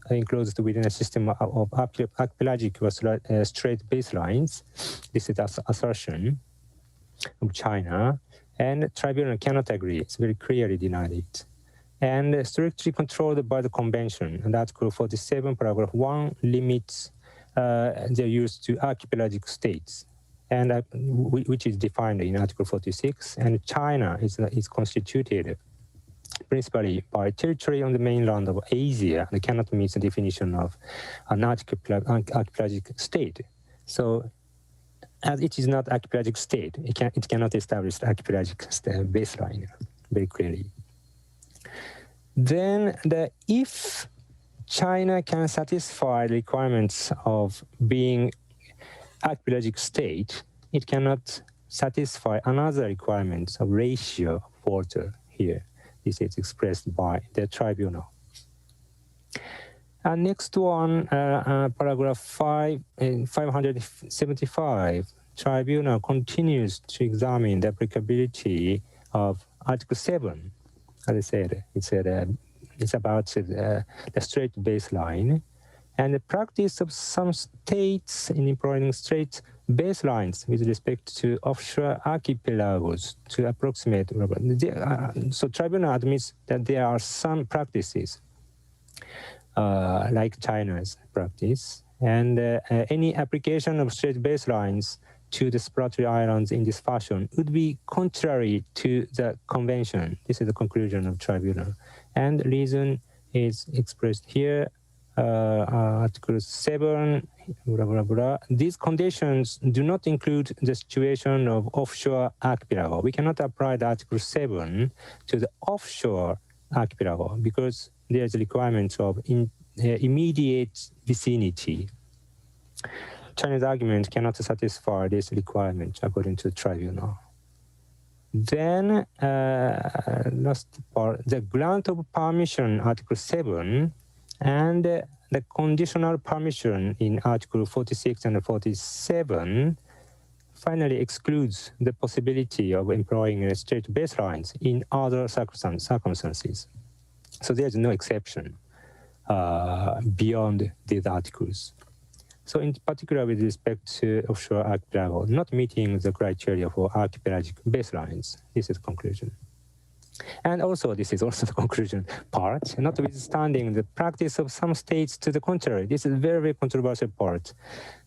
within a system of archipelagic or strait baselines. This is the assertion of China, and the tribunal cannot agree. It's very clearly denied it. And strictly controlled by the convention, and Article 47, paragraph 1 limits their use to archipelagic states, and which is defined in Article 46, and China is constituted principally by territory on the mainland of Asia and cannot meet the definition of an archipelagic state. So, as it is not archipelagic state, it cannot establish the archipelagic baseline very clearly. Then, if China can satisfy the requirements of being archipelagic state, it cannot satisfy another requirement of ratio of water here. This is expressed by the tribunal. And next one, paragraph 575, tribunal continues to examine the applicability of Article 7. As I said, it's about the strait baseline, and the practice of some states in employing strait baselines with respect to offshore archipelagos to approximate. So tribunal admits that there are some practices like China's practice, and any application of strait baselines to the exploratory islands in this fashion would be contrary to the convention. This is the conclusion of tribunal. And the reason is expressed here, Article 7, blah, blah, blah. These conditions do not include the situation of offshore archipelago. We cannot apply the Article 7 to the offshore archipelago because there is a requirement of immediate vicinity. China's argument cannot satisfy this requirement according to the tribunal. Then, last part, the grant of permission, Article 7, and the conditional permission in Article 46 and 47 finally excludes the possibility of employing strait baselines in other circumstances. So there's no exception beyond these articles. So in particular with respect to offshore archipelago, not meeting the criteria for archipelagic baselines, this is the conclusion. And also, this is also the conclusion part, notwithstanding the practice of some states to the contrary. This is a very, very controversial part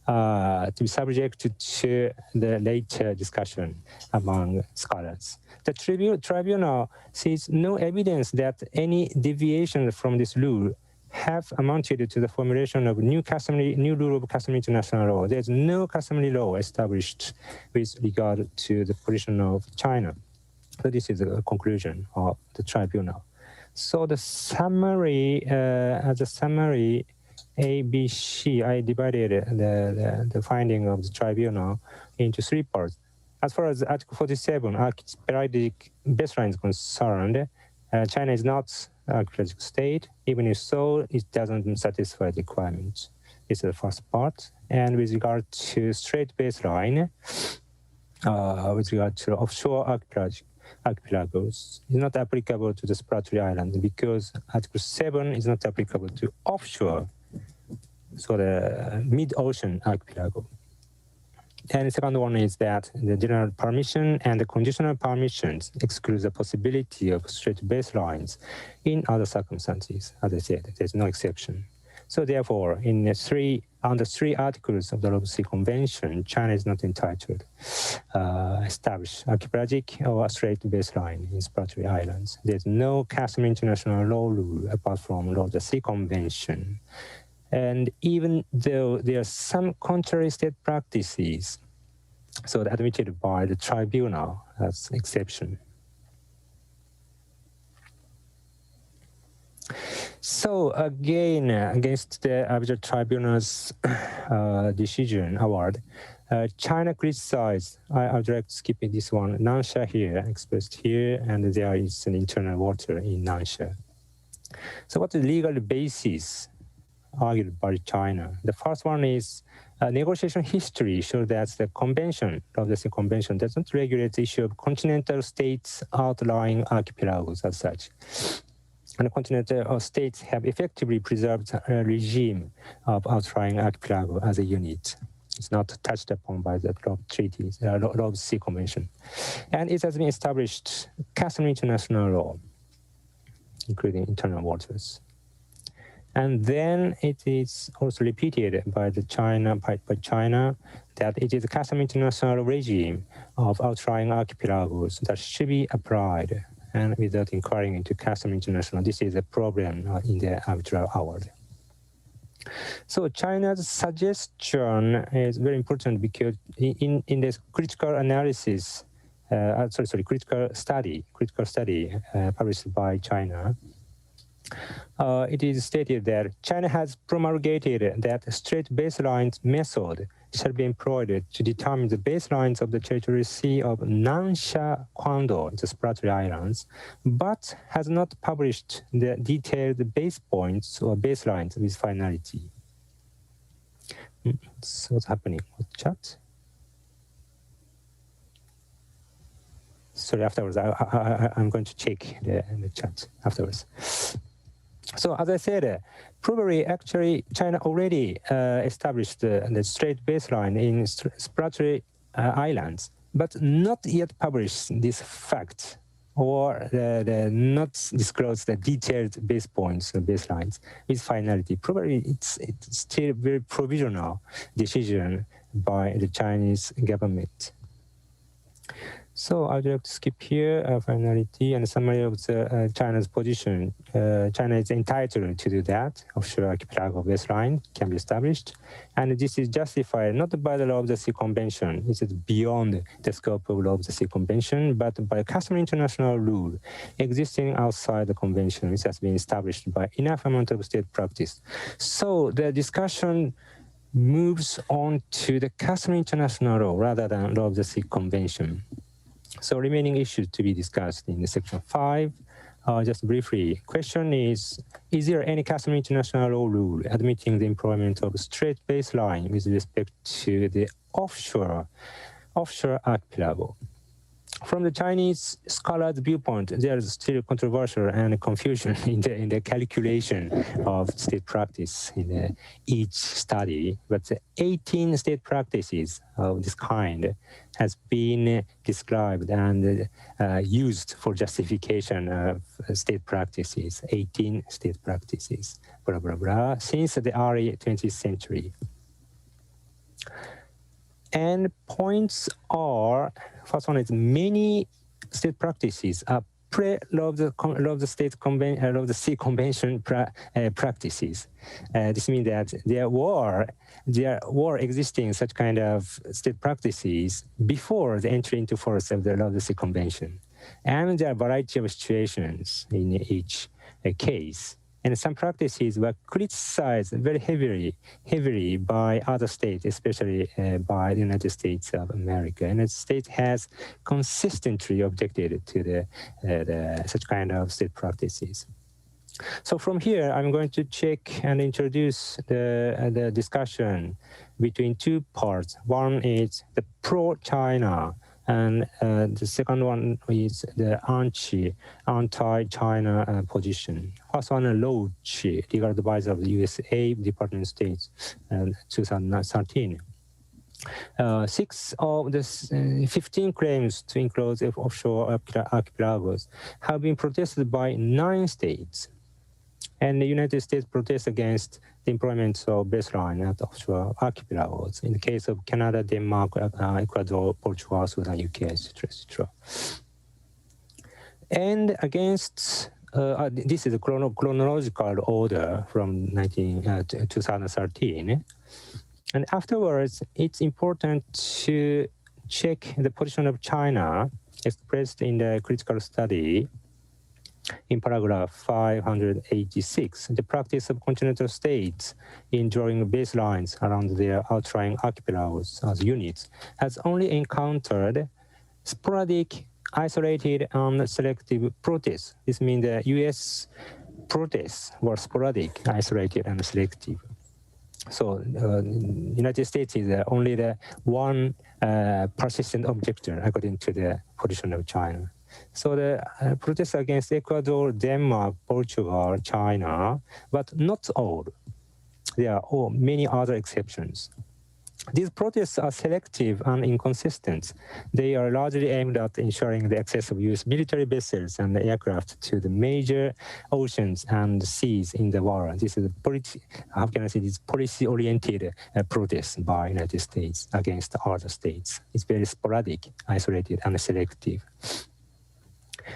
to be subject to the later discussion among scholars. The tribunal sees no evidence that any deviation from this rule have amounted to the formulation of new rule of customary international law. There's no customary law established with regard to the position of China. So this is the conclusion of the tribunal. So the summary, as a summary, A, B, C, I divided the finding of the tribunal into 3 parts. As far as Article 47, archipelagic baseline is concerned, China is not an archipelagic state. Even if so, it doesn't satisfy the requirements. This is the first part. And with regard to strait baseline, with regard to offshore archipelagic, archipelagos is not applicable to the exploratory islands because Article 7 is not applicable to offshore, so the mid-ocean archipelago. And the second one is that the general permission and the conditional permissions exclude the possibility of straight baselines in other circumstances. As I said, there's no exception. So therefore, under three articles of the Logistic Convention, China is not entitled to establish archipelagic or straight baseline in exploratory islands. There's no customary international law rule apart from Logistic Convention. And even though there are some contrary state practices, so admitted by the tribunal as exception. So again, against the Arbitral Tribunal's decision award, China criticized, I would like to skip this one, Nansha here, expressed here, and there is an internal water in Nansha. So what's the legal basis argued by China? The first one is negotiation history shows that the convention, Logistic Convention, does not regulate the issue of continental states outlying archipelagos as such. And the continental states have effectively preserved a regime of outlying archipelago as a unit. It's not touched upon by the Logistic Convention. And it has been established customary international law, including internal waters. And then it is also repeated by China that it is a customary international regime of outlying archipelagos that should be applied, and without inquiring into customary international. This is a problem in the arbitral award. So China's suggestion is very important because in this critical analysis, critical study published by China, it is stated that China has promulgated that straight baselines method shall be employed to determine the baselines of the territorial sea of Nansha Kwando, the exploratory islands, but has not published the detailed base points or baselines with finality. So what's happening? What chat? Sorry, afterwards, I'm going to check the chat afterwards. So as I said, probably actually China already established the straight baseline in exploratory islands, but not yet published this fact or not disclosed the detailed base points or baselines with finality. Probably it's still very provisional decision by the Chinese government. So I'd like to skip here finality and summary of China's position. China is entitled to do that. Offshore archipelago baseline can be established. And this is justified not by the law of the sea convention. It is beyond the scope of law of the sea convention, but by customary international rule existing outside the convention, which has been established by enough amount of state practice. So the discussion moves on to the customary international law rather than law of the sea convention. So remaining issues to be discussed in the section 5. Just briefly, question is there any customary international law rule admitting the employment of straight baseline with respect to the offshore archipelago? From the Chinese scholars' viewpoint, there is still controversial and confusion in the calculation of state practice in each study. But the 18 state practices of this kind has been described and used for justification of state practices, 18 state practices, blah, blah, blah, since the early 20th century. And points are, first one is many state practices are pre-law of the sea convention practices. This means that there were existing such kind of state practices before the entry into force of the law of the sea convention. And there are a variety of situations in each case. And some practices were criticized very heavily by other states, especially by the United States of America. And the United States has consistently objected to such kind of state practices. So from here, I'm going to check and introduce the discussion between two parts. One is the pro-China And the second one is the anti-China position. First one, Lodge, legal advisor of the USA Department of State, 2013. 6 of the 15 claims to enclose offshore archipelagos have been protested by 9 states. And the United States protests against the employment of baseline at offshore archipelagos in the case of Canada, Denmark, Ecuador, Portugal, Sudan, UK, etc., etc. And against, this is a chronological order from 2013. And afterwards, it's important to check the position of China expressed in the critical study in paragraph 586. The practice of continental states in drawing baselines around their outlying archipelagos as units has only encountered sporadic, isolated, and selective protests. This means the U.S. protests were sporadic, isolated, and selective. So United States is only the one persistent objector according to the position of China. So the protests against Ecuador, Denmark, Portugal, China, but not all. There are many other exceptions. These protests are selective and inconsistent. They are largely aimed at ensuring the access of U.S. military vessels and aircraft to the major oceans and seas in the world. This is how can I say this policy-oriented protest by United States against other states. It's very sporadic, isolated, and selective.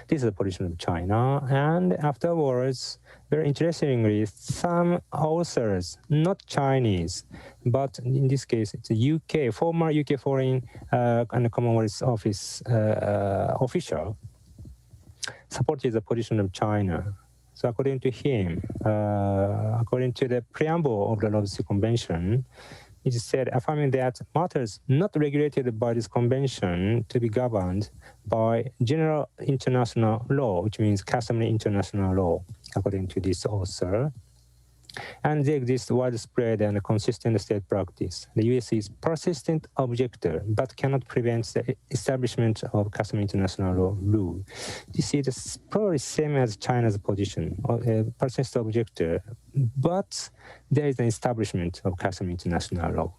This is the position of China. And afterwards, very interestingly, some authors, not Chinese, but in this case, it's a UK, former UK Foreign and Commonwealth Office official, supported the position of China. So according to him, according to the preamble of the Logistic Convention, it is said, affirming that matters not regulated by this convention to be governed by general international law, which means customary international law, according to this author. And there exists widespread and consistent state practice. The U.S. is persistent objector, but cannot prevent the establishment of customary international law rule. This is probably same as China's position, persistent objector, but there is an establishment of customary international law.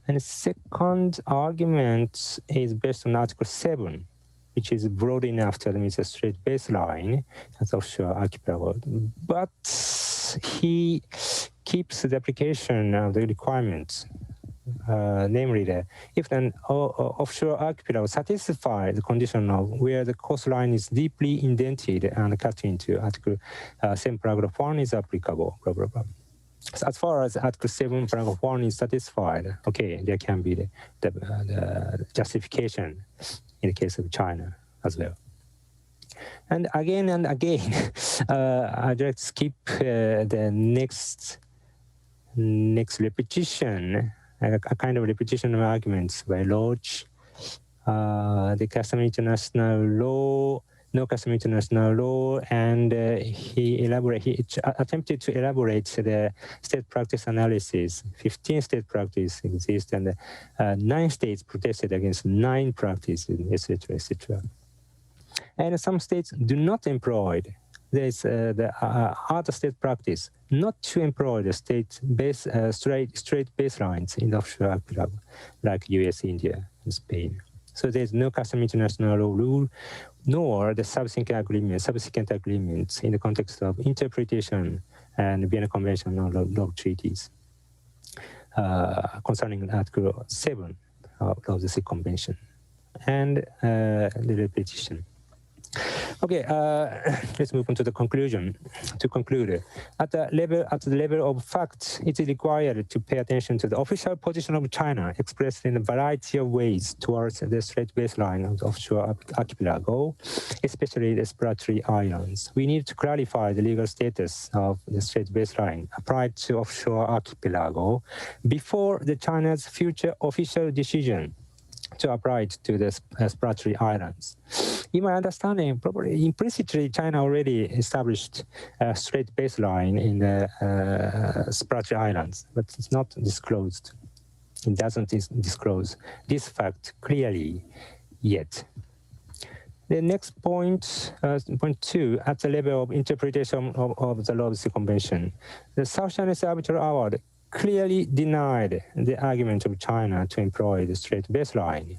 And the second argument is based on Article 7, which is broad enough to admit a straight baseline as offshore archipelago. But he keeps the application of the requirements, namely that if an offshore archipelago satisfies the condition of where the coastline is deeply indented and cut into, Article 7, paragraph 1 is applicable, blah, blah, blah. So as far as Article 7, paragraph 1 is satisfied, okay, there can be the justification in the case of China as well. And again, I'd like to skip the next repetition, a kind of repetition of arguments by Lodge, the customary international law, no customary international law, and he attempted to elaborate the state practice analysis. 15 state practices exist, and 9 states protested against 9 practices, etc., etc. And some states do not employ. There's the other state practice not to employ the straight baselines in the offshore archipelago, like US, India, and Spain. So there's no customary international law rule, nor the subsequent agreements in the context of interpretation and Vienna Convention on law treaties concerning Article 7 of the Logistic Convention and the repetition. Okay, let's move on to the conclusion. To conclude, at the level of facts, it is required to pay attention to the official position of China expressed in a variety of ways towards the straight baseline of the offshore archipelago, especially the exploratory islands. We need to clarify the legal status of the straight baseline applied to offshore archipelago before the China's future official decision to apply it to the exploratory islands. In my understanding, probably implicitly, China already established a straight baseline in the exploratory islands, but it's not disclosed. It doesn't disclose this fact clearly yet. The next point, point 2, at the level of interpretation of the Logistic Convention, the South China Sea Arbitral Award clearly denied the argument of China to employ the straight baseline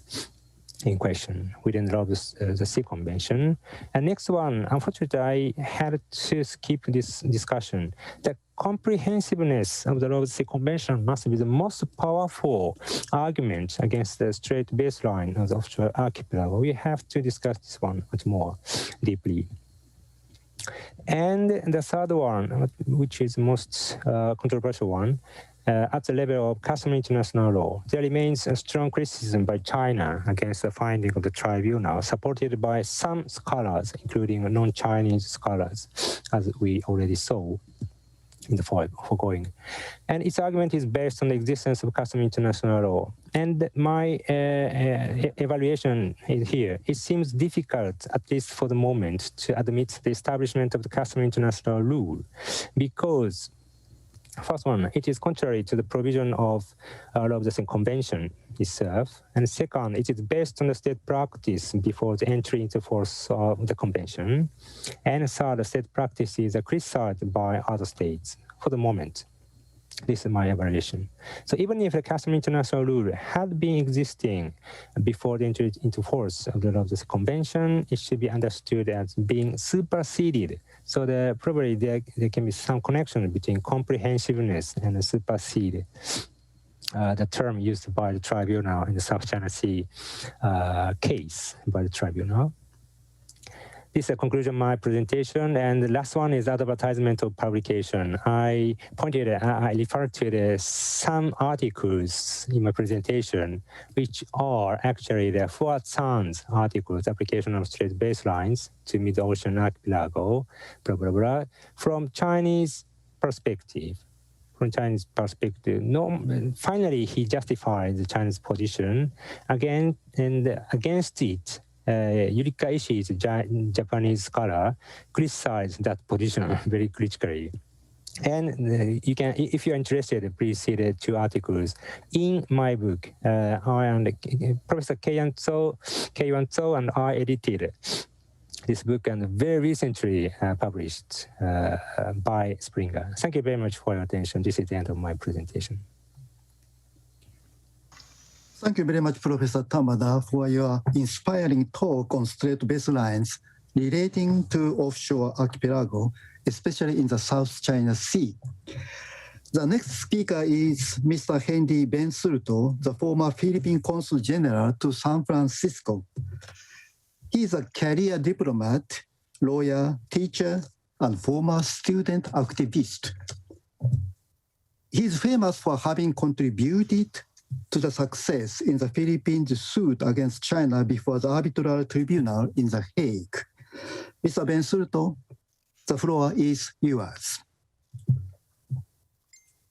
in question within the Sea Convention. And next one, unfortunately, I had to skip this discussion. The comprehensiveness of the Logistic Convention must be the most powerful argument against the straight baseline of the offshore archipelago. We have to discuss this one much more deeply. And the third one, which is the most controversial one, at the level of customary international law, there remains a strong criticism by China against the finding of the tribunal, supported by some scholars, including non-Chinese scholars, as we already saw in the foregoing. And its argument is based on the existence of customary international law. And my evaluation is here. It seems difficult, at least for the moment, to admit the establishment of the customary international rule, because first one, it is contrary to the provision of the Convention itself. And second, it is based on the state practice before the entry into force of the Convention. And third, the state practice is criticized by other states for the moment. This is my evaluation. So even if the customary international rule had been existing before the entry into force of the Convention, it should be understood as being superseded. So probably there can be some connection between comprehensiveness and supersede, the term used by the tribunal in the South China Sea case by the tribunal. This is a conclusion of my presentation, and the last one is advertisement of publication. I referred to some articles in my presentation, which are actually the Fuat San's articles, application of straight baselines to mid-ocean archipelago, blah, blah, blah, from Chinese perspective. Finally, he justified the Chinese position against it. Yurika Ishii, the Japanese scholar, criticized that position very critically. And you can, if you're interested, please see the 2 articles in my book. I and Professor Kei-Yuan Tso and I edited this book and very recently published by Springer. Thank you very much for your attention. This is the end of my presentation. Thank you very much, Professor Tamada, for your inspiring talk on straight baselines relating to offshore archipelago, especially in the South China Sea. The next speaker is Mr. Henry Bensulto, the former Philippine Consul General to San Francisco. He is a career diplomat, lawyer, teacher, and former student activist. He is famous for having contributed to the success in the Philippines' suit against China before the arbitral tribunal in The Hague. Mr. Bensulto, the floor is yours.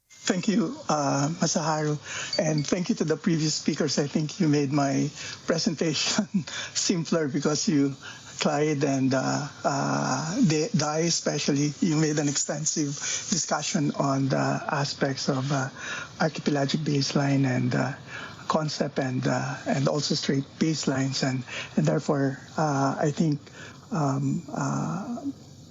Thank you, Masaharu, and thank you to the previous speakers. I think you made my presentation simpler because you, Clyde and Dai especially, you made an extensive discussion on the aspects of archipelagic baseline and concept and also straight baselines, and therefore I think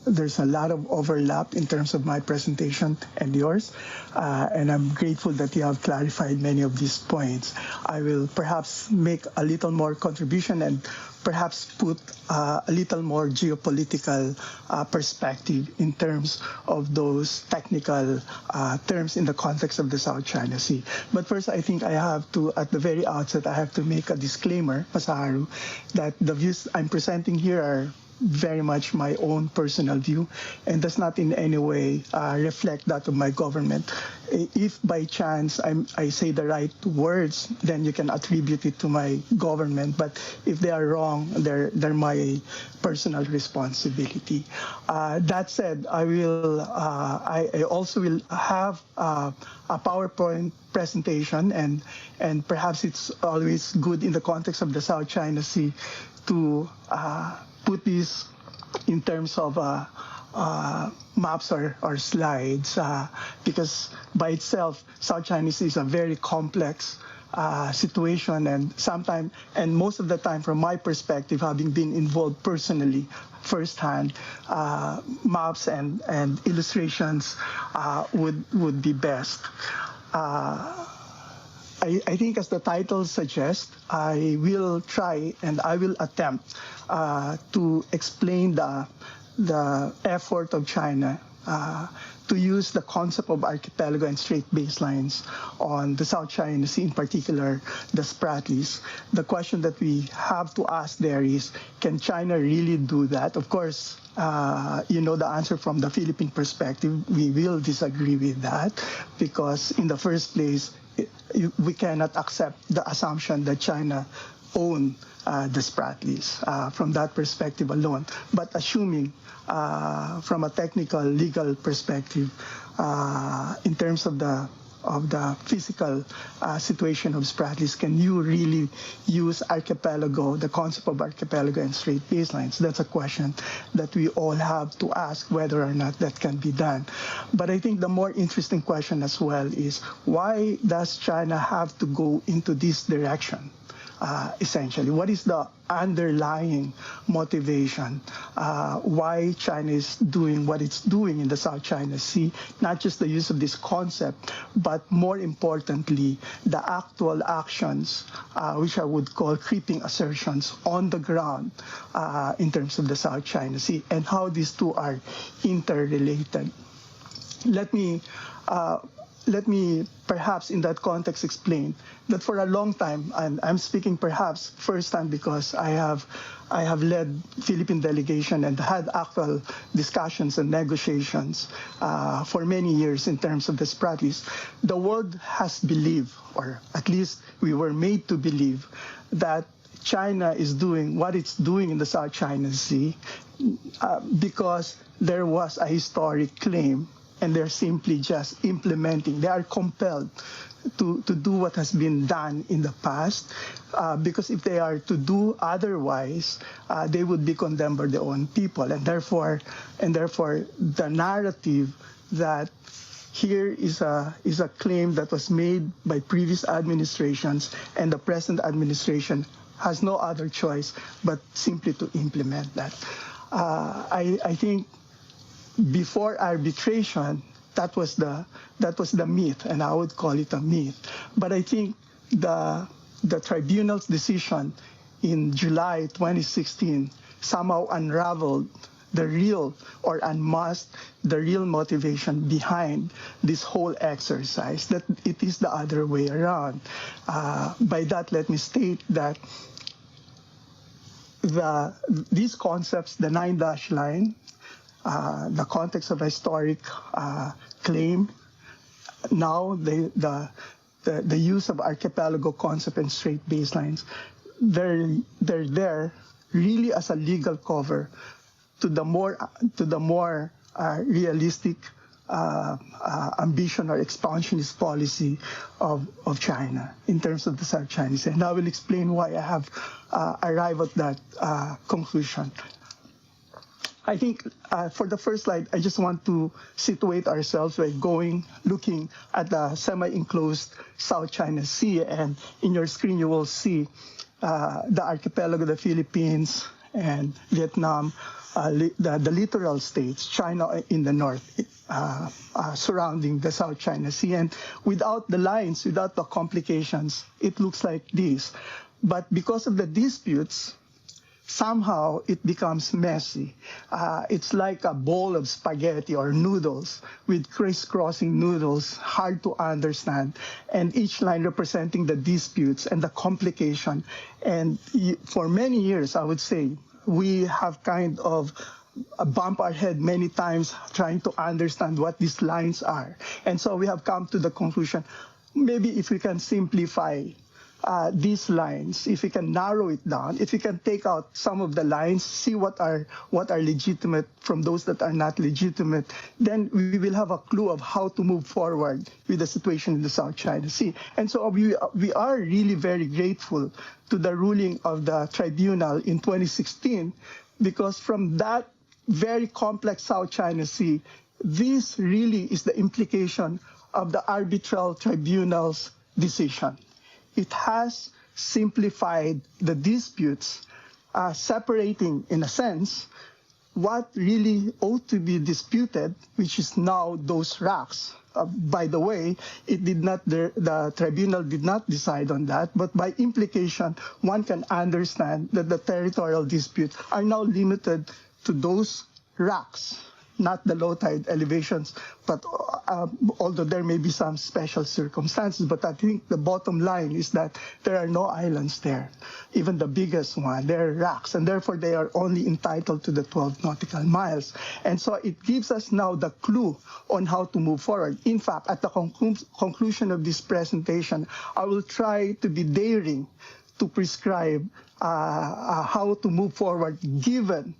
there's a lot of overlap in terms of my presentation and yours, and I'm grateful that you have clarified many of these points. I will perhaps make a little more contribution and perhaps put a little more geopolitical perspective in terms of those technical terms in the context of the South China Sea. But first, I think I have to, at the very outset, I have to make a disclaimer, Masaharu, that the views I'm presenting here are very much my own personal view and does not in any way reflect that of my government. If by chance I say the right words, then you can attribute it to my government. But if they are wrong, they're my personal responsibility. That said, I also will have a PowerPoint presentation, and perhaps it's always good in the context of the South China Sea to put this in terms of maps or slides because by itself, South China Sea is a very complex situation, and most of the time, from my perspective, having been involved personally, firsthand, maps and illustrations would be best. I think, as the title suggests, I will try and I will attempt to explain the effort of China to use the concept of archipelago and strait baselines on the South China Sea, in particular the Spratlys. The question that we have to ask there is, can China really do that? Of course, you know the answer from the Philippine perspective. We will disagree with that because, in the first place, we cannot accept the assumption that China owned the Spratlys from that perspective alone. But assuming from a technical, legal perspective, in terms of the physical situation of Spratlys, can you really use archipelago, the concept of archipelago and strait baselines? That's a question that we all have to ask, whether or not that can be done. But I think the more interesting question as well is, why does China have to go into this direction? Essentially, what is the underlying motivation? Why China is doing what it's doing in the South China Sea? Not just the use of this concept, but more importantly, the actual actions, which I would call creeping assertions on the ground in terms of the South China Sea, and how these two are interrelated. Let me perhaps in that context explain that for a long time, and I'm speaking perhaps first time because I have led Philippine delegation and had actual discussions and negotiations for many years in terms of the Spratlys. The world has believed, or at least we were made to believe, that China is doing what it's doing in the South China Sea because there was a historic claim, and they're simply just implementing. They are compelled to do what has been done in the past, because if they are to do otherwise, they would be condemned by their own people, and therefore the narrative that here is a claim that was made by previous administrations, and the present administration has no other choice but simply to implement that. I think before arbitration, that was the myth, and I would call it a myth. But I think the tribunal's decision in July 2016 somehow unraveled the real, or unmasked the real motivation behind this whole exercise, that it is the other way around. By that, let me state that these concepts, the 9-dash line, the context of a historic claim, now the use of archipelago concept and strait baselines, they're there really as a legal cover to the more realistic ambition or expansionist policy of China in terms of the South China Sea. And I will explain why I have arrived at that conclusion. I think for the first slide, I just want to situate ourselves by looking at the semi-enclosed South China Sea. And in your screen, you will see the archipelago, the Philippines and Vietnam, the littoral states, China in the north, surrounding the South China Sea. And without the lines, without the complications, it looks like this. But because of the disputes, somehow it becomes messy. It's like a bowl of spaghetti or noodles with crisscrossing noodles, hard to understand, and each line representing the disputes and the complication. And for many years, I would say, we have kind of bumped our head many times trying to understand what these lines are. And so we have come to the conclusion, maybe if we can simplify these lines, if we can narrow it down, if we can take out some of the lines, see what are legitimate from those that are not legitimate, then we will have a clue of how to move forward with the situation in the South China Sea. And so we are really very grateful to the ruling of the tribunal in 2016, because from that very complex South China Sea, this really is the implication of the arbitral tribunal's decision. It has simplified the disputes, separating, in a sense, what really ought to be disputed, which is now those rocks. By the way, the tribunal did not decide on that, but by implication, one can understand that the territorial disputes are now limited to those rocks, not the low tide elevations, but although there may be some special circumstances, but I think the bottom line is that there are no islands there. Even the biggest one, they're rocks, and therefore they are only entitled to the 12 nautical miles. And so it gives us now the clue on how to move forward. In fact, at the conclusion of this presentation, I will try to be daring to prescribe how to move forward given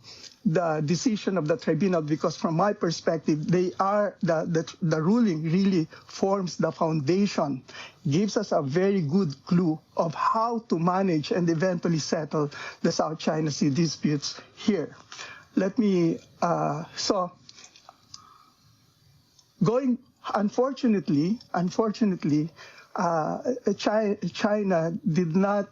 the decision of the tribunal, because from my perspective, the ruling really forms the foundation, gives us a very good clue of how to manage and eventually settle the South China Sea disputes here. Let me, unfortunately, China did not,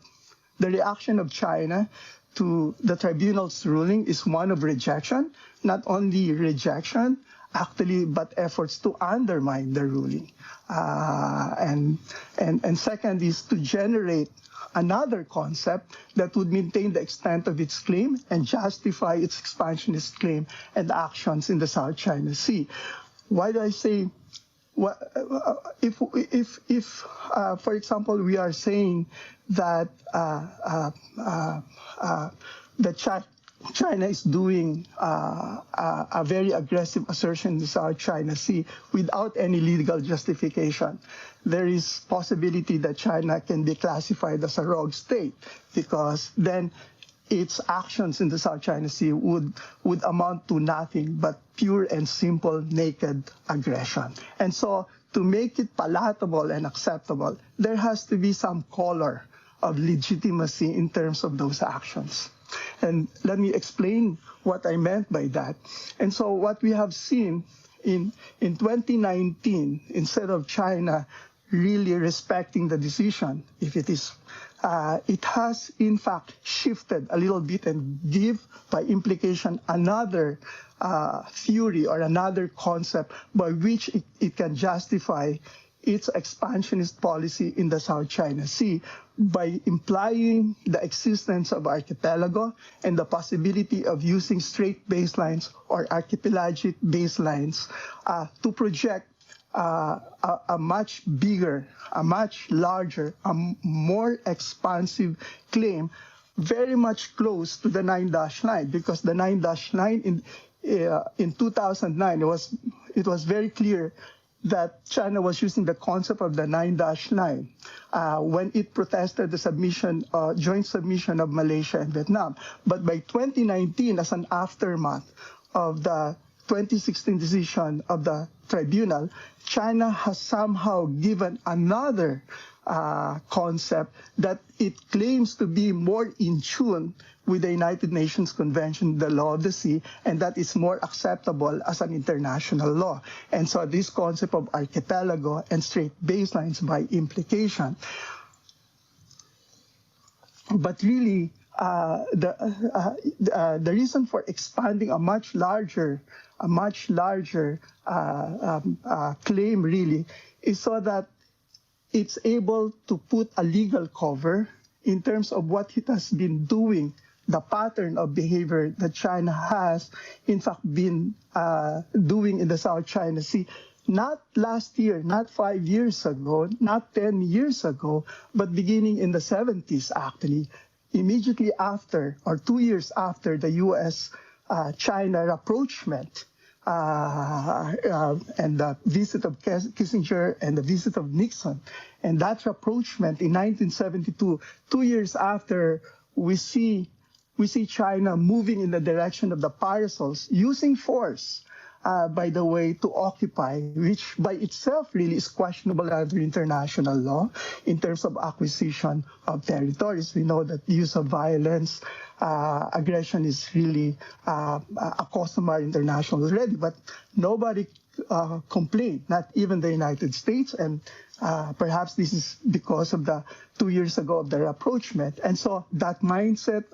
the reaction of China to the tribunal's ruling is one of rejection, not only rejection, actually, but efforts to undermine the ruling. And second is to generate another concept that would maintain the extent of its claim and justify its expansionist claim and actions in the South China Sea. Why do I say, if for example, we are saying that China is doing a very aggressive assertion in the South China Sea without any legal justification, there is possibility that China can be classified as a rogue state, because then its actions in the South China Sea would amount to nothing but pure and simple naked aggression. And so to make it palatable and acceptable, there has to be some color of legitimacy in terms of those actions. And let me explain what I meant by that. And so what we have seen in 2019, instead of China really respecting the decision, if it is, it has in fact shifted a little bit and give by implication another theory or another concept by which it can justify its expansionist policy in the South China Sea by implying the existence of archipelago and the possibility of using strait baselines or archipelagic baselines to project a much bigger, a much larger, a more expansive claim, very much close to the 9-9, because the 9-9 in 2009, it was very clear that China was using the concept of the 9-9 when it protested the submission, joint submission of Malaysia and Vietnam. But by 2019, as an aftermath of the 2016 decision of the tribunal, China has somehow given another concept that it claims to be more in tune with the United Nations Convention, the law of the sea, and that is more acceptable as an international law. And so this concept of archipelago and strait baselines by implication. But really, the reason for expanding a much larger claim really is so that it's able to put a legal cover in terms of what it has been doing, the pattern of behavior that China has, in fact, been doing in the South China Sea. Not last year, not 5 years ago, not 10 years ago, but beginning in the 70s, actually, immediately after, or 2 years after the U.S.-China rapprochement, and the visit of Kissinger and the visit of Nixon. And that rapprochement in 1972, 2 years after, we see China moving in the direction of the parasols, using force by the way, to occupy, which by itself really is questionable under international law in terms of acquisition of territories. We know that the use of violence, aggression is really a customary international already, but nobody complained, not even the United States, and perhaps this is because of the 2 years ago of the rapprochement. And so that mindset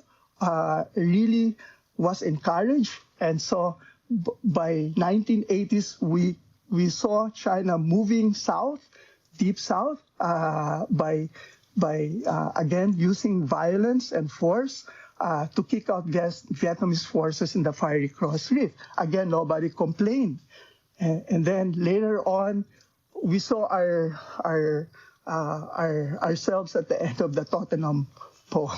really was encouraged, and so by 1980s we saw China moving south, deep south, by again using violence and force to kick out Vietnamese forces in the Fiery Cross Reef. Again, nobody complained. And then later on, we saw ourselves at the end of the Tottenham pole.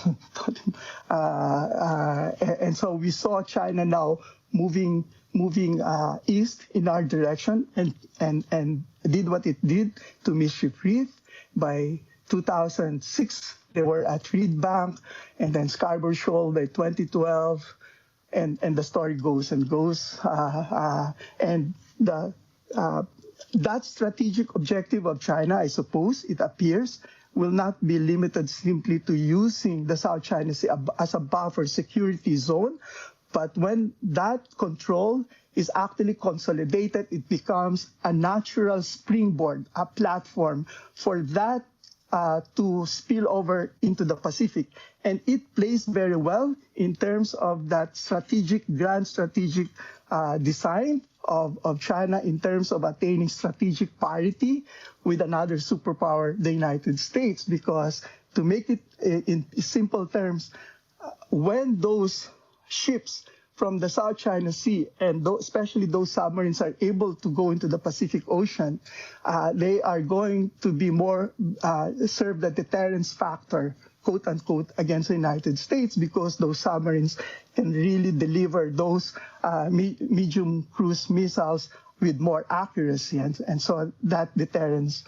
And so we saw China now moving east in our direction and did what it did to Mischief Reef. By 2006, they were at Reed Bank, and then Scarborough Shoal by 2012, and the story goes and goes. And that strategic objective of China, I suppose, it appears, will not be limited simply to using the South China Sea as a buffer security zone. But when that control is actually consolidated, it becomes a natural springboard, a platform for that to spill over into the Pacific. And it plays very well in terms of that grand strategic design of China in terms of attaining strategic parity with another superpower, the United States. Because to make it in simple terms, when those ships from the South China Sea, and especially those submarines, are able to go into the Pacific Ocean, they are going to be more serve the deterrence factor, quote unquote, against the United States, because those submarines can really deliver those medium cruise missiles with more accuracy, and so that deterrence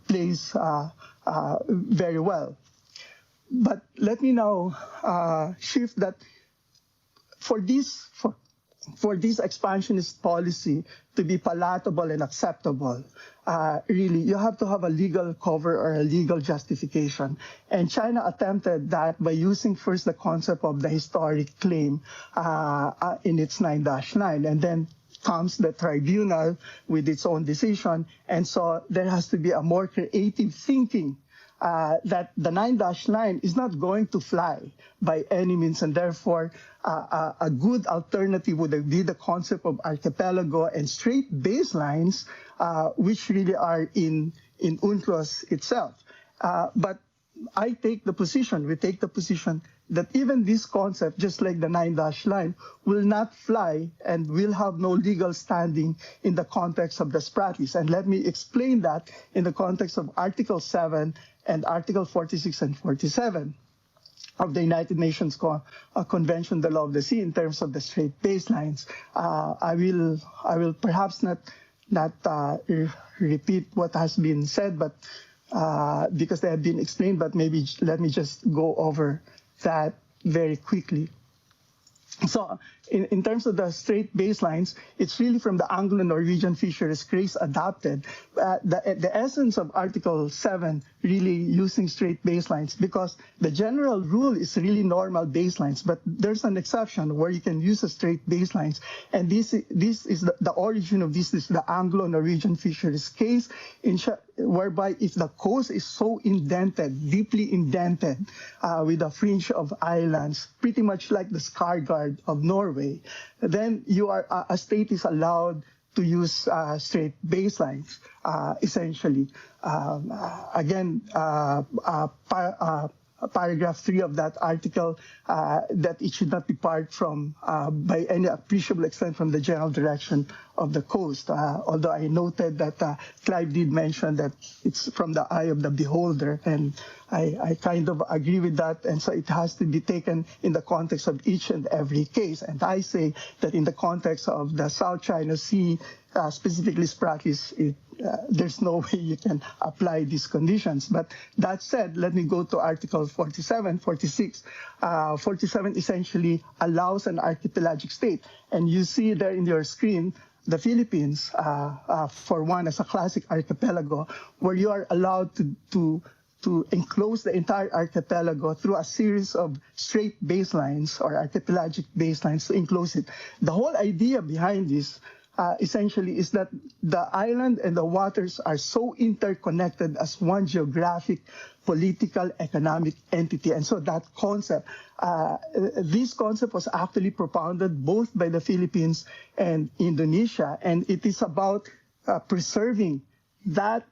plays very well. But let me now shift that. For this expansionist policy to be palatable and acceptable, really, you have to have a legal cover or a legal justification. And China attempted that by using first the concept of the historic claim in its 9-9, and then comes the tribunal with its own decision. And so there has to be a more creative thinking that the 9-9 is not going to fly by any means, and therefore a good alternative would be the concept of archipelago and straight baselines, which really are in UNCLOS itself. But we take the position that even this concept, just like the 9-line, will not fly and will have no legal standing in the context of the Spratlys. And let me explain that in the context of Article 7 and Article 46 and 47 of the United Nations Convention on the Law of the Sea in terms of the straight baselines. I will perhaps not repeat what has been said, but because they have been explained, but maybe let me just go over that very quickly. So in terms of the straight baselines, it's really from the Anglo-Norwegian fisheries craze adopted. The essence of Article 7 really using straight baselines, because the general rule is really normal baselines, but there's an exception where you can use a straight baselines. And this is the origin of this is the Anglo-Norwegian fisheries case, whereby if the coast is so indented, deeply indented, with a fringe of islands, pretty much like the Skarsgård of Norway, then a state is allowed to use straight baselines, essentially. Again, paragraph 3 of that article, that it should not depart from, by any appreciable extent, from the general direction of the coast. Although I noted that Clive did mention that it's from the eye of the beholder, and I kind of agree with that, and so it has to be taken in the context of each and every case. And I say that in the context of the South China Sea, specifically Spratlys, there's no way you can apply these conditions. But that said, let me go to Article 47, 46. 47 essentially allows an archipelagic state. And you see there in your screen, the Philippines, for one, as a classic archipelago, where you are allowed to enclose the entire archipelago through a series of straight baselines or archipelagic baselines to enclose it. The whole idea behind this essentially is that the island and the waters are so interconnected as one geographic, political, economic entity. And so that concept, this concept was actually propounded both by the Philippines and Indonesia, and it is about preserving that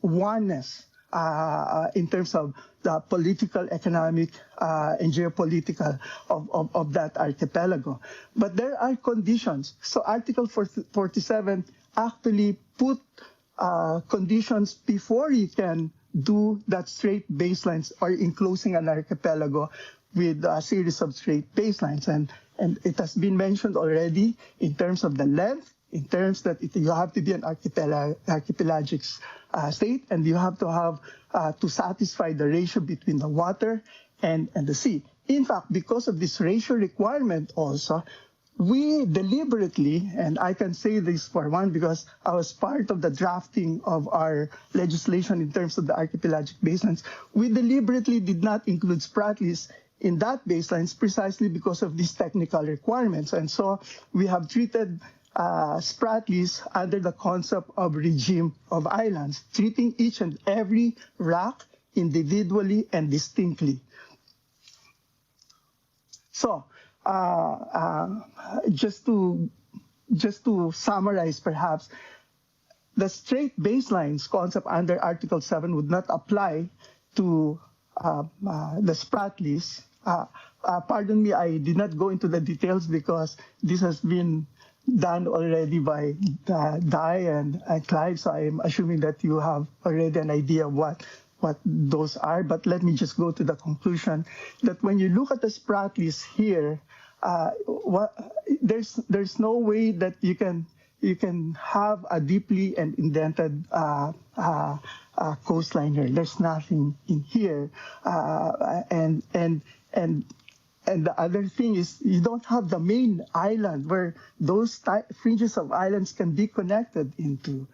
oneness in terms of the political, economic, and geopolitical of that archipelago. But there are conditions. So Article 47 actually put conditions before you can do that straight baselines or enclosing an archipelago with a series of straight baselines. And it has been mentioned already in terms of the length, in terms that you have to be an archipelagic state, and you have to have to satisfy the ratio between the water and the sea. In fact, because of this ratio requirement also, we deliberately, and I can say this for one because I was part of the drafting of our legislation in terms of the archipelagic baselines, we deliberately did not include Spratlys in that baselines precisely because of these technical requirements. And so we have treated Spratlys under the concept of regime of islands, treating each and every rock individually and distinctly. So, just to summarize, perhaps, the straight baselines concept under Article 7 would not apply to the Spratlys. Pardon me, I did not go into the details because this has been done already by Dai and Clive, so I'm assuming that you have already an idea of what those are. But let me just go to the conclusion that when you look at the Spratlys here, there's no way that you can have a deeply and indented coastline here. There's nothing in here, and the other thing is you don't have the main island where those fringes of islands can be connected into,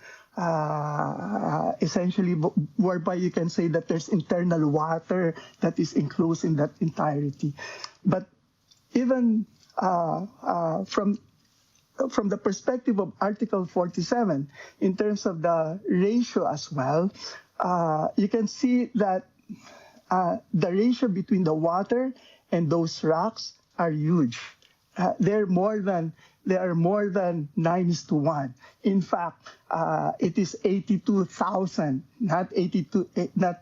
essentially, whereby you can say that there's internal water that is enclosed in that entirety. But even from the perspective of Article 47, in terms of the ratio as well, you can see that the ratio between the water and those rocks are huge. They are more than 9:1. In fact, it is 82,000, not 82:1,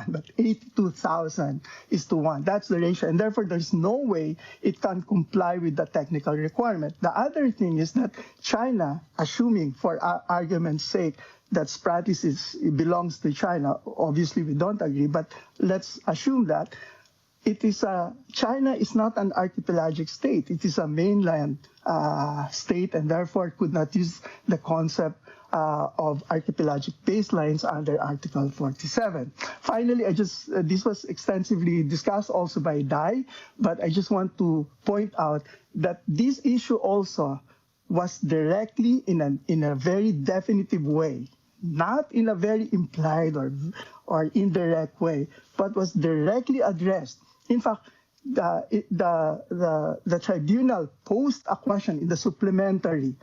but 82,000:1. That's the ratio, and therefore there's no way it can comply with the technical requirement. The other thing is that China, assuming for argument's sake that Spratlys belongs to China, obviously we don't agree, but let's assume that China is not an archipelagic state. It is a mainland state, and therefore could not use the concept of archipelagic baselines under Article 47. Finally, this was extensively discussed also by Dai, but I just want to point out that this issue also was directly in a very definitive way, not in a very implied or indirect way, but was directly addressed. In fact, the tribunal posed a question in the supplementary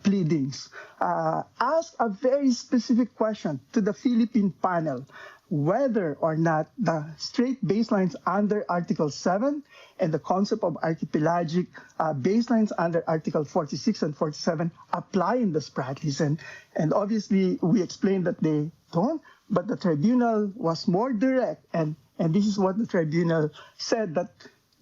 pleadings, asked a very specific question to the Philippine panel, whether or not the straight baselines under Article 7 and the concept of archipelagic baselines under Article 46 and 47 apply in the Spratlys. And obviously, we explained that they don't, but the tribunal was more direct, and this is what the tribunal said,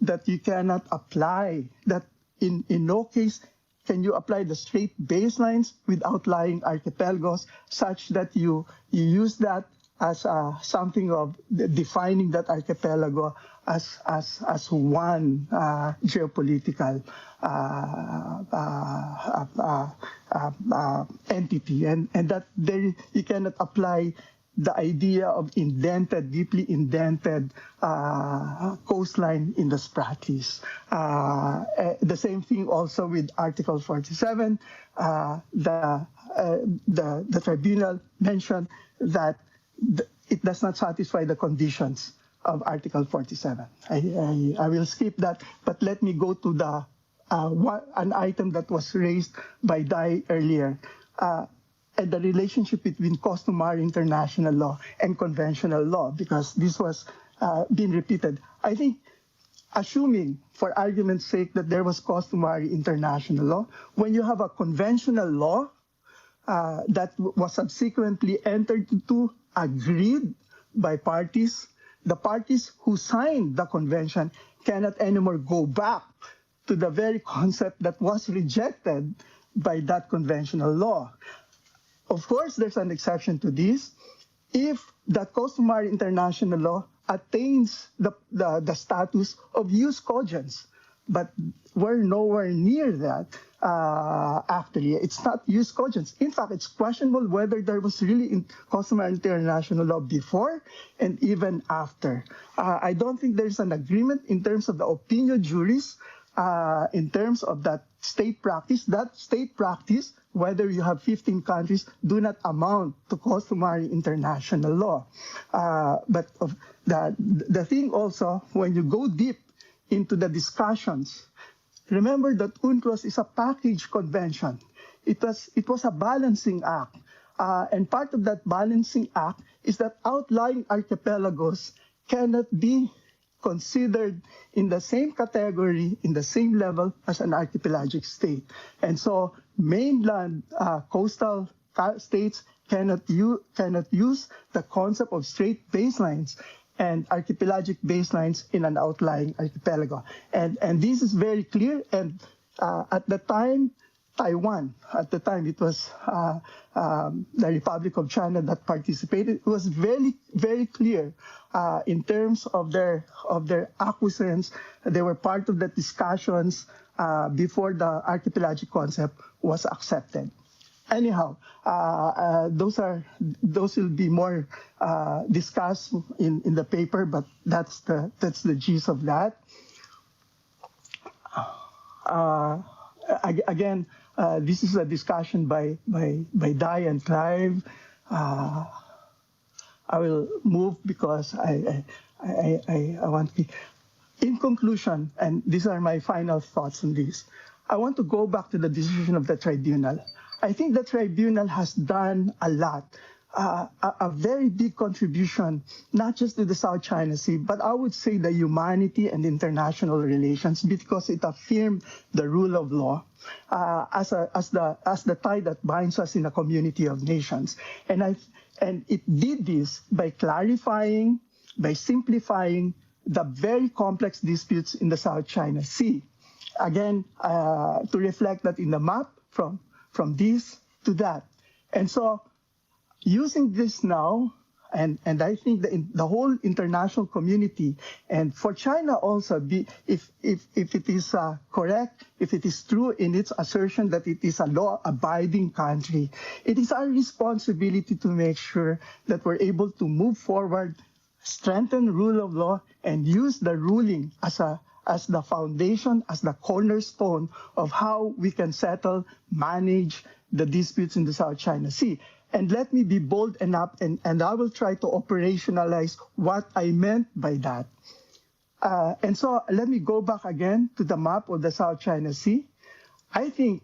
that you cannot apply, that in no case can you apply the straight baselines with outlying archipelagos such that you use that as something of defining that archipelago as one geopolitical entity, and that there you cannot apply the idea of indented, deeply indented coastline in the Spratlys. The same thing also with Article 47. The tribunal mentioned that it does not satisfy the conditions of Article 47. I will skip that, but let me go to the an item that was raised by Dai earlier. And the relationship between customary international law and conventional law, because this was being repeated. I think, assuming for argument's sake that there was customary international law, when you have a conventional law that was subsequently entered into, agreed by parties, the parties who signed the convention cannot anymore go back to the very concept that was rejected by that conventional law. Of course, there's an exception to this. If the customary international law attains the status of jus cogens, but we're nowhere near that. Actually, it's not jus cogens. In fact, it's questionable whether there was really customary international law before and even after. I don't think there's an agreement in terms of the opinio juris, in terms of that state practice. That state practice, whether you have 15 countries, do not amount to customary international law. But the thing also, when you go deep into the discussions, remember that UNCLOS is a package convention. It was a balancing act. And part of that balancing act is that outlying archipelagos cannot be considered in the same category, in the same level as an archipelagic state. And so mainland coastal states cannot use the concept of straight baselines and archipelagic baselines in an outlying archipelago. And this is very clear. And at the time, Taiwan, at the time it was the Republic of China that participated, it was very, very clear in terms of their acquiescence. They were part of the discussions before the archipelagic concept was accepted. Anyhow, those will be more discussed in the paper, but that's the gist of that. Again, this is a discussion by Dai and Clive. I will move because I want to. In conclusion, and these are my final thoughts on this, I want to go back to the decision of the tribunal. I think the tribunal has done a lot, a very big contribution, not just to the South China Sea, but I would say the humanity and international relations, because it affirmed the rule of law as the tie that binds us in a community of nations. And it did this by clarifying, by simplifying the very complex disputes in the South China Sea. Again, to reflect that in the map from this to that. And so using this now, and I think the whole international community, and for China also, if it is correct, if it is true in its assertion that it is a law-abiding country, it is our responsibility to make sure that we're able to move forward, strengthen rule of law, and use the ruling as the foundation, as the cornerstone of how we can settle, manage the disputes in the South China Sea. And let me be bold enough, and I will try to operationalize what I meant by that. And so let me go back again to the map of the South China Sea. I think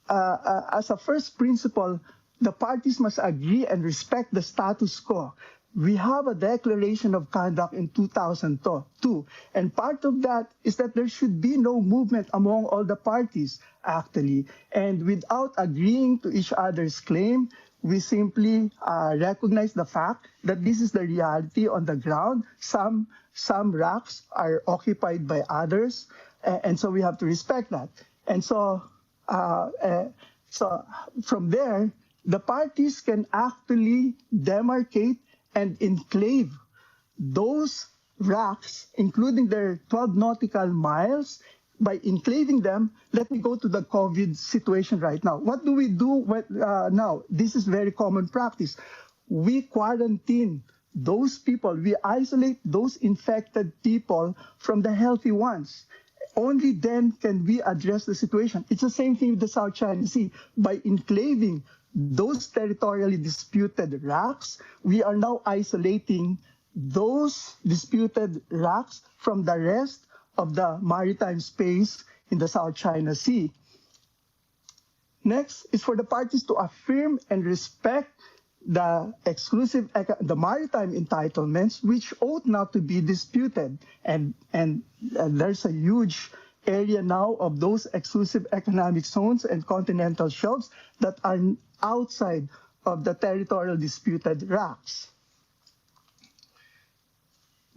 as a first principle, the parties must agree and respect the status quo. We have a declaration of conduct in 2002, and part of that is that there should be no movement among all the parties, actually. And without agreeing to each other's claim, we simply recognize the fact that this is the reality on the ground. Some racks are occupied by others, and so we have to respect that. And so, so from there, the parties can actually demarcate and enclave those rocks, including their 12 nautical miles. By enclaving them, let me go to the COVID situation right now. What do we do now? This is very common practice. We quarantine those people. We isolate those infected people from the healthy ones. Only then can we address the situation. It's the same thing with the South China Sea. By enclaving those territorially disputed rocks, we are now isolating those disputed rocks from the rest of the maritime space in the South China Sea. Next is for the parties to affirm and respect the maritime entitlements, which ought not to be disputed. And there's a huge area now of those exclusive economic zones and continental shelves that are outside of the territorial disputed rocks.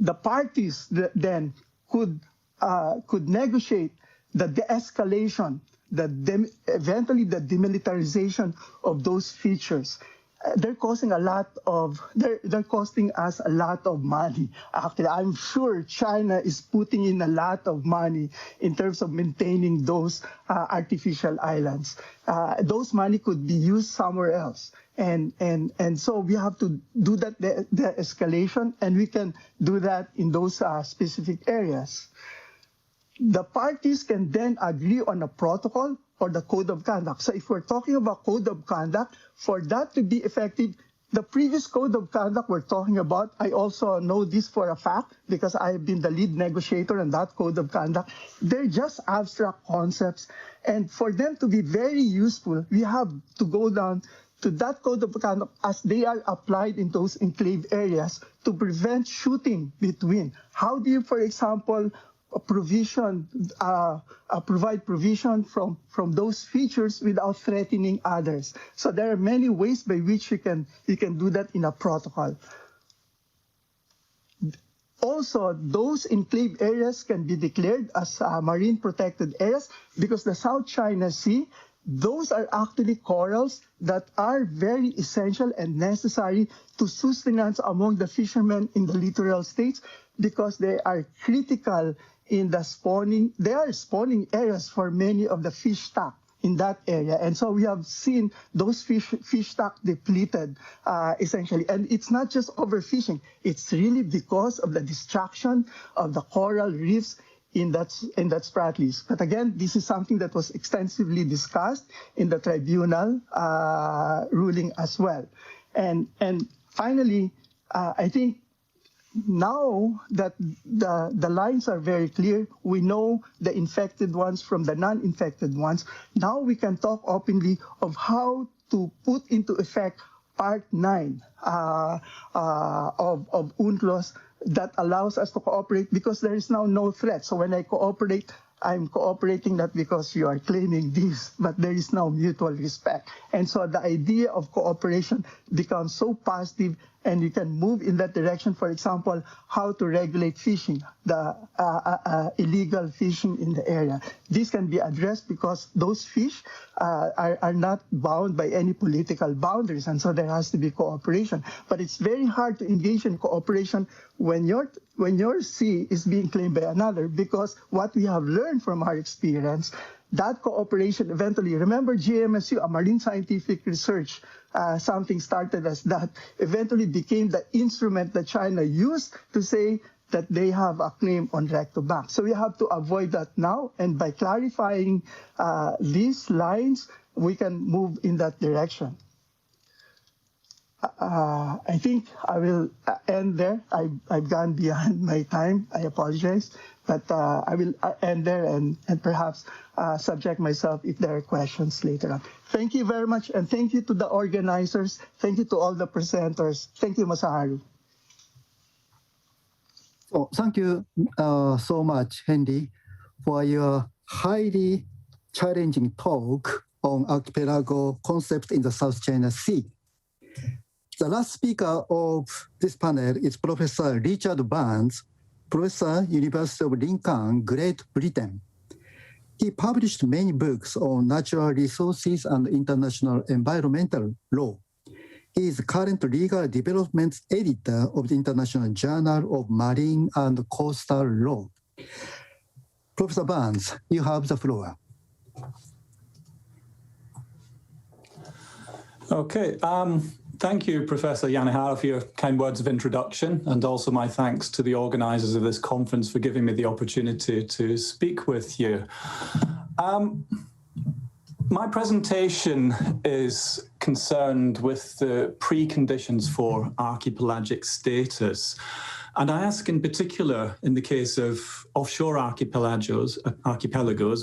The parties then could negotiate the de-escalation, eventually the demilitarization of those features. They're costing they're costing us a lot of money. Actually, I'm sure China is putting in a lot of money in terms of maintaining those artificial islands. Those money could be used somewhere else. And so we have to do that de-escalation, and we can do that in those specific areas. The parties can then agree on a protocol or the code of conduct. So if we're talking about code of conduct, for that to be effective, the previous code of conduct we're talking about, I also know this for a fact because I have been the lead negotiator on that code of conduct. They're just abstract concepts. And for them to be very useful, we have to go down to that code of conduct as they are applied in those enclave areas to prevent shooting between. How do you, for example, provide provision from those features without threatening others? So there are many ways by which you can do that in a protocol. Also, those enclave areas can be declared as marine protected areas because the South China Sea, those are actually corals that are very essential and necessary to sustenance among the fishermen in the littoral states because they are critical in the spawning. They are spawning areas for many of the fish stock in that area. And so we have seen those fish stock depleted, essentially. And it's not just overfishing. It's really because of the destruction of the coral reefs in that Spratlys. But again, this is something that was extensively discussed in the tribunal ruling as well. And finally, I think now that the lines are very clear, we know the infected ones from the non-infected ones. Now we can talk openly of how to put into effect Part 9 of UNCLOS that allows us to cooperate because there is now no threat. So when I cooperate, I'm cooperating not because you are claiming this, but there is now mutual respect. And so the idea of cooperation becomes so positive, and you can move in that direction. For example, how to regulate fishing, the illegal fishing in the area. This can be addressed because those fish are not bound by any political boundaries, and so there has to be cooperation. But it's very hard to engage in cooperation when your sea is being claimed by another, because what we have learned from our experience, that cooperation eventually, remember GMSU, a marine scientific research, something started as that, eventually became the instrument that China used to say that they have a claim on recto-bank. So we have to avoid that now, and by clarifying these lines, we can move in that direction. I think I will end there. I've gone beyond my time. I apologize. But I will end there and perhaps subject myself if there are questions later on. Thank you very much. And thank you to the organizers. Thank you to all the presenters. Thank you, Masaharu. So thank you so much, Henry, for your highly challenging talk on archipelago concepts in the South China Sea. The last speaker of this panel is Professor Richard Burns, Professor, University of Lincoln, Great Britain. He published many books on natural resources and international environmental law. He is current legal developments editor of the International Journal of Marine and Coastal Law. Professor Burns, you have the floor. Okay, thank you, Professor Yanehara, for your kind words of introduction, and also my thanks to the organizers of this conference for giving me the opportunity to speak with you. My presentation is concerned with the preconditions for archipelagic status. And I ask in particular, in the case of offshore archipelagos,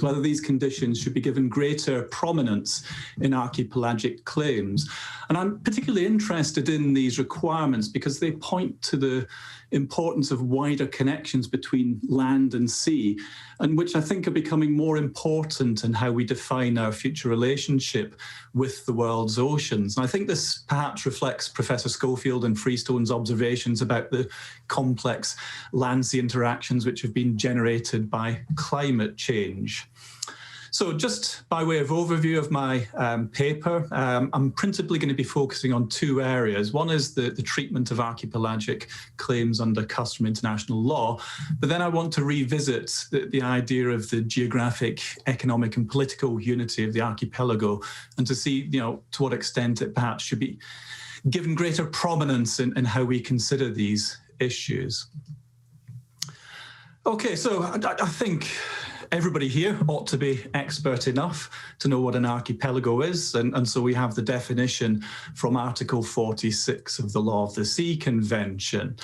whether these conditions should be given greater prominence in archipelagic claims. And I'm particularly interested in these requirements because they point to the importance of wider connections between land and sea, and which I think are becoming more important in how we define our future relationship with the world's oceans. And I think this perhaps reflects Professor Schofield and Freestone's observations about the complex land-sea interactions which have been generated by climate change. So just by way of overview of my paper, I'm principally going to be focusing on two areas. One is the treatment of archipelagic claims under customary international law, but then I want to revisit the idea of the geographic, economic and political unity of the archipelago, and to see, to what extent it perhaps should be given greater prominence in how we consider these issues. Okay, so I think everybody here ought to be expert enough to know what an archipelago is, and so we have the definition from Article 46 of the Law of the Sea Convention.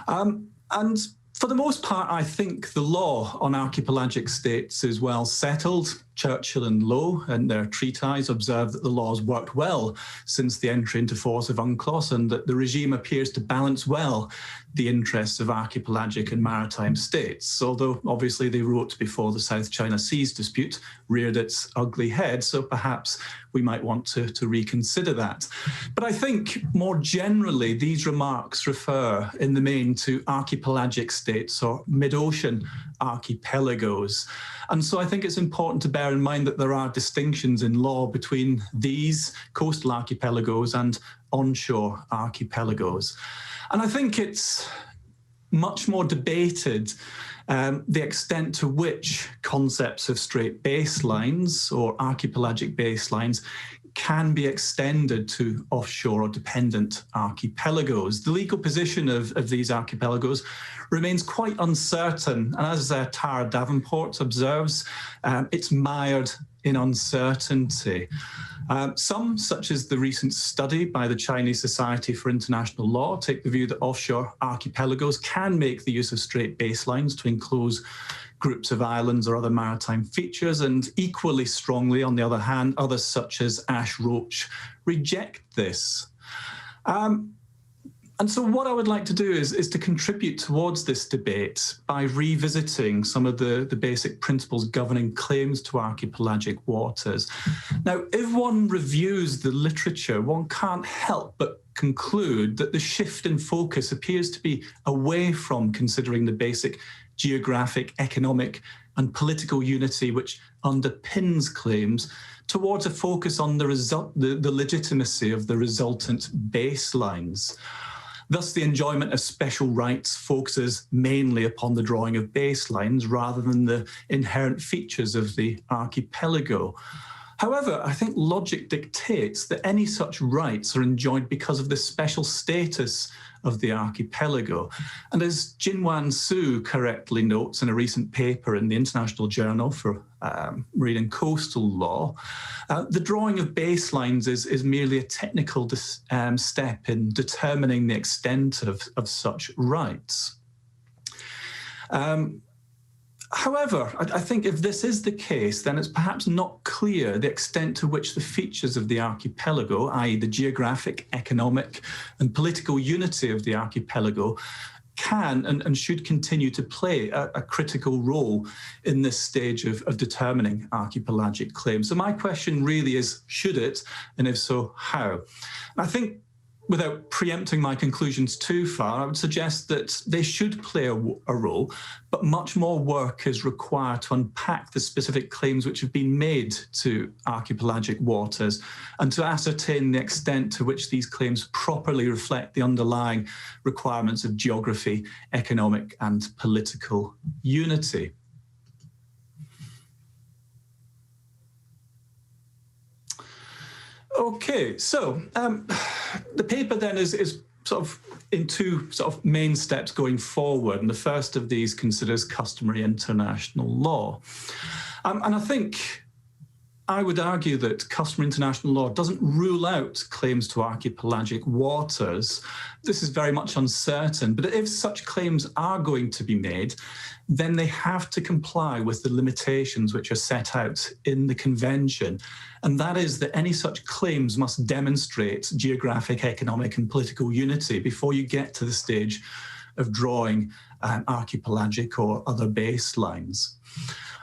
And for the most part, I think the law on archipelagic states is well settled. Churchill and Lowe and their treatise observe that the law has worked well since the entry into force of UNCLOS, and that the regime appears to balance well the interests of archipelagic and maritime states, although obviously they wrote before the South China Seas dispute reared its ugly head, so perhaps we might want to reconsider that. But I think more generally, these remarks refer in the main to archipelagic states or mid-ocean archipelagos. And so I think it's important to bear in mind that there are distinctions in law between these coastal archipelagos and onshore archipelagos. And I think it's much more debated the extent to which concepts of strait baselines or archipelagic baselines can be extended to offshore or dependent archipelagos. The legal position of these archipelagos remains quite uncertain, and as Tara Davenport observes, it's mired in uncertainty. Some, such as the recent study by the Chinese Society for International Law, take the view that offshore archipelagos can make the use of strait baselines to enclose groups of islands or other maritime features, and equally strongly, on the other hand, others such as Ash Roach reject this. And so what I would like to do is to contribute towards this debate by revisiting some of the basic principles governing claims to archipelagic waters. Now, if one reviews the literature, one can't help but conclude that the shift in focus appears to be away from considering the basic geographic, economic, and political unity which underpins claims towards a focus on the legitimacy of the resultant baselines. Thus, the enjoyment of special rights focuses mainly upon the drawing of baselines rather than the inherent features of the archipelago. However, I think logic dictates that any such rights are enjoyed because of the special status of the archipelago. And as Jinwan Su correctly notes in a recent paper in the International Journal for Marine and Coastal Law, the drawing of baselines is merely a technical step in determining the extent of such rights. However, I think if this is the case, then it's perhaps not clear the extent to which the features of the archipelago, i.e. the geographic, economic and political unity of the archipelago, can and should continue to play a critical role in this stage of determining archipelagic claims. So my question really is, should it? And if so, how? And I think without preempting my conclusions too far, I would suggest that they should play a role, but much more work is required to unpack the specific claims which have been made to archipelagic waters and to ascertain the extent to which these claims properly reflect the underlying requirements of geography, economic and political unity. Okay, so the paper then is sort of in two sort of main steps going forward, and the first of these considers customary international law. And I think I would argue that customary international law doesn't rule out claims to archipelagic waters. This is very much uncertain, but if such claims are going to be made, then they have to comply with the limitations which are set out in the convention. And that is that any such claims must demonstrate geographic, economic and political unity before you get to the stage of drawing archipelagic or other baselines.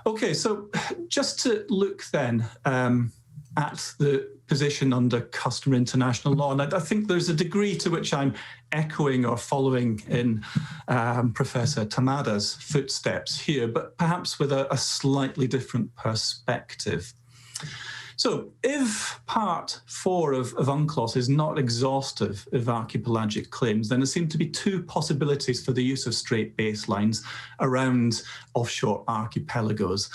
Okay, so just to look then at the position under customary international law, and I think there's a degree to which I'm echoing or following in Professor Tamada's footsteps here, but perhaps with a slightly different perspective. So if part 4 of UNCLOS is not exhaustive of archipelagic claims, then there seem to be two possibilities for the use of straight baselines around offshore archipelagos.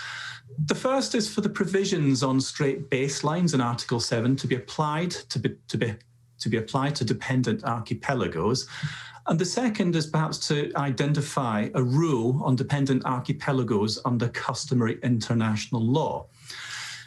The first is for the provisions on straight baselines in Article 7 to be applied to applied to dependent archipelagos. And the second is perhaps to identify a rule on dependent archipelagos under customary international law.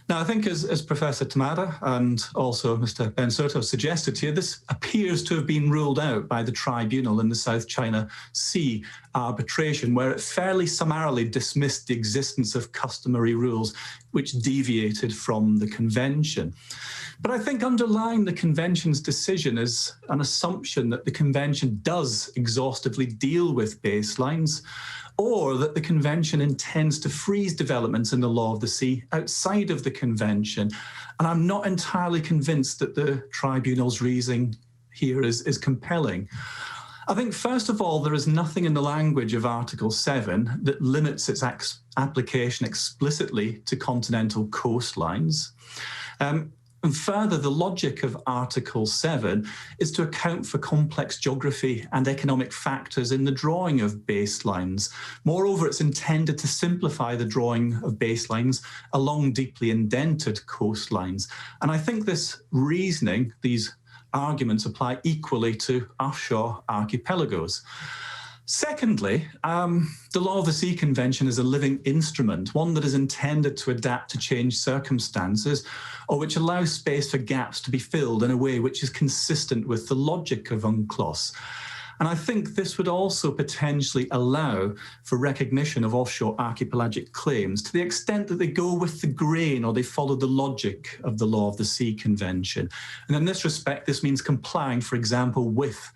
Now, I think as Professor Tamada and also Mr. Ben Soto suggested here, this appears to have been ruled out by the tribunal in the South China Sea arbitration, where it fairly summarily dismissed the existence of customary rules which deviated from the convention. But I think underlying the convention's decision is an assumption that the convention does exhaustively deal with baselines, or that the convention intends to freeze developments in the law of the sea outside of the convention. And I'm not entirely convinced that the tribunal's reasoning here is compelling. I think, first of all, there is nothing in the language of Article 7 that limits its application explicitly to continental coastlines. And further, the logic of Article 7 is to account for complex geography and economic factors in the drawing of baselines. Moreover, it's intended to simplify the drawing of baselines along deeply indented coastlines. And I think this reasoning, these arguments, apply equally to offshore archipelagos. Secondly, the Law of the Sea Convention is a living instrument, one that is intended to adapt to changed circumstances, or which allows space for gaps to be filled in a way which is consistent with the logic of UNCLOS. And I think this would also potentially allow for recognition of offshore archipelagic claims to the extent that they go with the grain or they follow the logic of the Law of the Sea Convention. And in this respect, this means complying, for example, with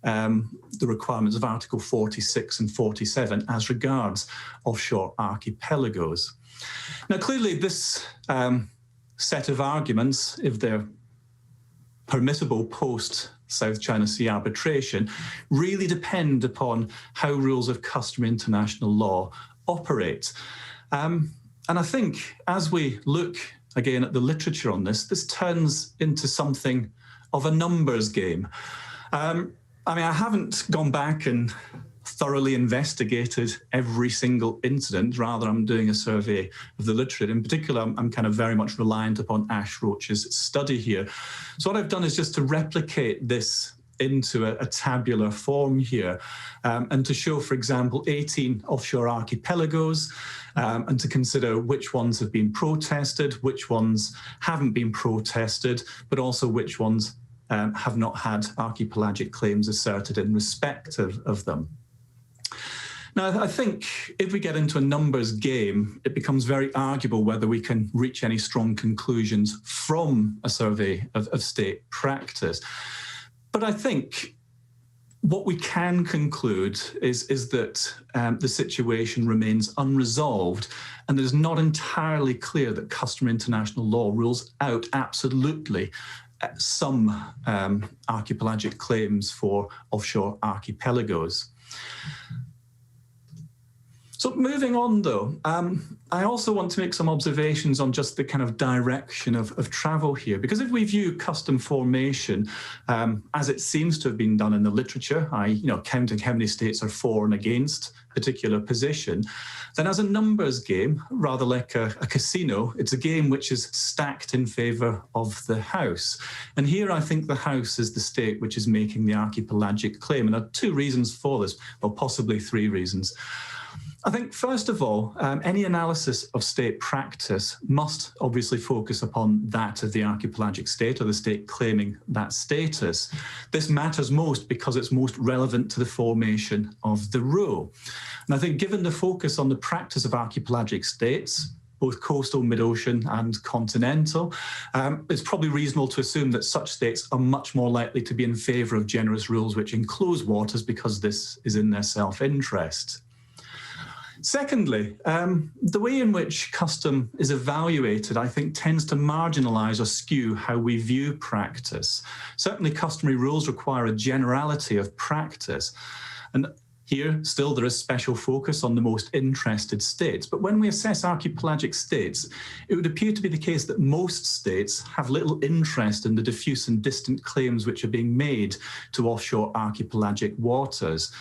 the requirements of Article 46 and 47 as regards offshore archipelagos. Now, clearly this set of arguments, if they're permissible post South China Sea arbitration, really depend upon how rules of customary international law operate. And I think as we look again at the literature on this turns into something of a numbers game. I mean, I haven't gone back and thoroughly investigated every single incident. Rather, I'm doing a survey of the literature. In particular, I'm kind of very much reliant upon Ash Roach's study here. So what I've done is just to replicate this into a tabular form here, and to show, for example, 18 offshore archipelagos, and to consider which ones have been protested, which ones haven't been protested, but also which ones have not had archipelagic claims asserted in respect of them. Now, I think if we get into a numbers game, it becomes very arguable whether we can reach any strong conclusions from a survey of state practice. But I think what we can conclude is that the situation remains unresolved, and it is not entirely clear that customary international law rules out absolutely some archipelagic claims for offshore archipelagos. So moving on though, I also want to make some observations on just the kind of direction of travel here, because if we view custom formation as it seems to have been done in the literature, counting how many states are for and against a particular position, then as a numbers game, rather like a casino, it's a game which is stacked in favour of the House. And here I think the House is the state which is making the archipelagic claim. And there are two reasons for this, or possibly three reasons. I think, first of all, any analysis of state practice must obviously focus upon that of the archipelagic state or the state claiming that status. This matters most because it's most relevant to the formation of the rule. And I think given the focus on the practice of archipelagic states, both coastal, mid-ocean and continental, it's probably reasonable to assume that such states are much more likely to be in favour of generous rules which enclose waters because this is in their self-interest. Secondly, the way in which custom is evaluated, I think, tends to marginalise or skew how we view practice. Certainly, customary rules require a generality of practice. And here, still, there is special focus on the most interested states. But when we assess archipelagic states, it would appear to be the case that most states have little interest in the diffuse and distant claims which are being made to offshore archipelagic waters.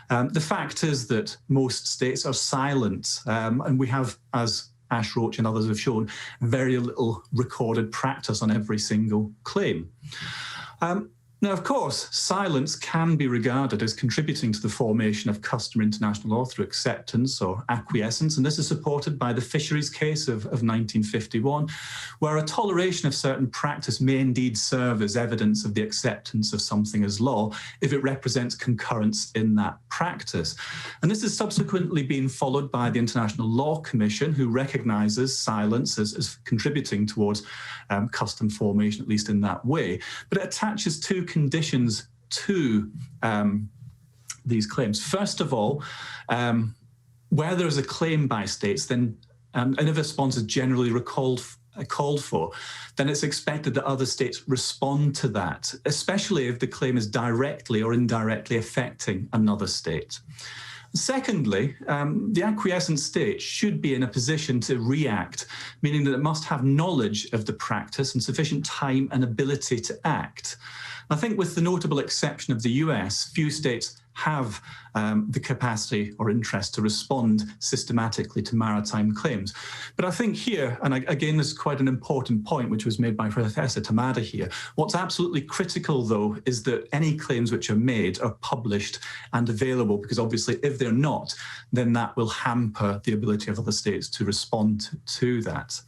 The fact is that most states are silent, and we have, as Ash Roach and others have shown, very little recorded practice on every single claim. Now, of course, silence can be regarded as contributing to the formation of customary international law through acceptance or acquiescence, and this is supported by the fisheries case of 1951, where a toleration of certain practice may indeed serve as evidence of the acceptance of something as law if it represents concurrence in that practice. And this has subsequently been followed by the International Law Commission, who recognises silence as contributing towards custom formation, at least in that way. But it attaches two conditions to these claims. First of all, where there is a claim by states, then and if a response is generally called for, then it's expected that other states respond to that, especially if the claim is directly or indirectly affecting another state. Secondly, the acquiescent state should be in a position to react, meaning that it must have knowledge of the practice and sufficient time and ability to act. I think with the notable exception of the US, few states have the capacity or interest to respond systematically to maritime claims. But I think here, and again, this is quite an important point which was made by Professor Tamada here, what's absolutely critical though is that any claims which are made are published and available, because obviously if they're not, then that will hamper the ability of other states to respond to that.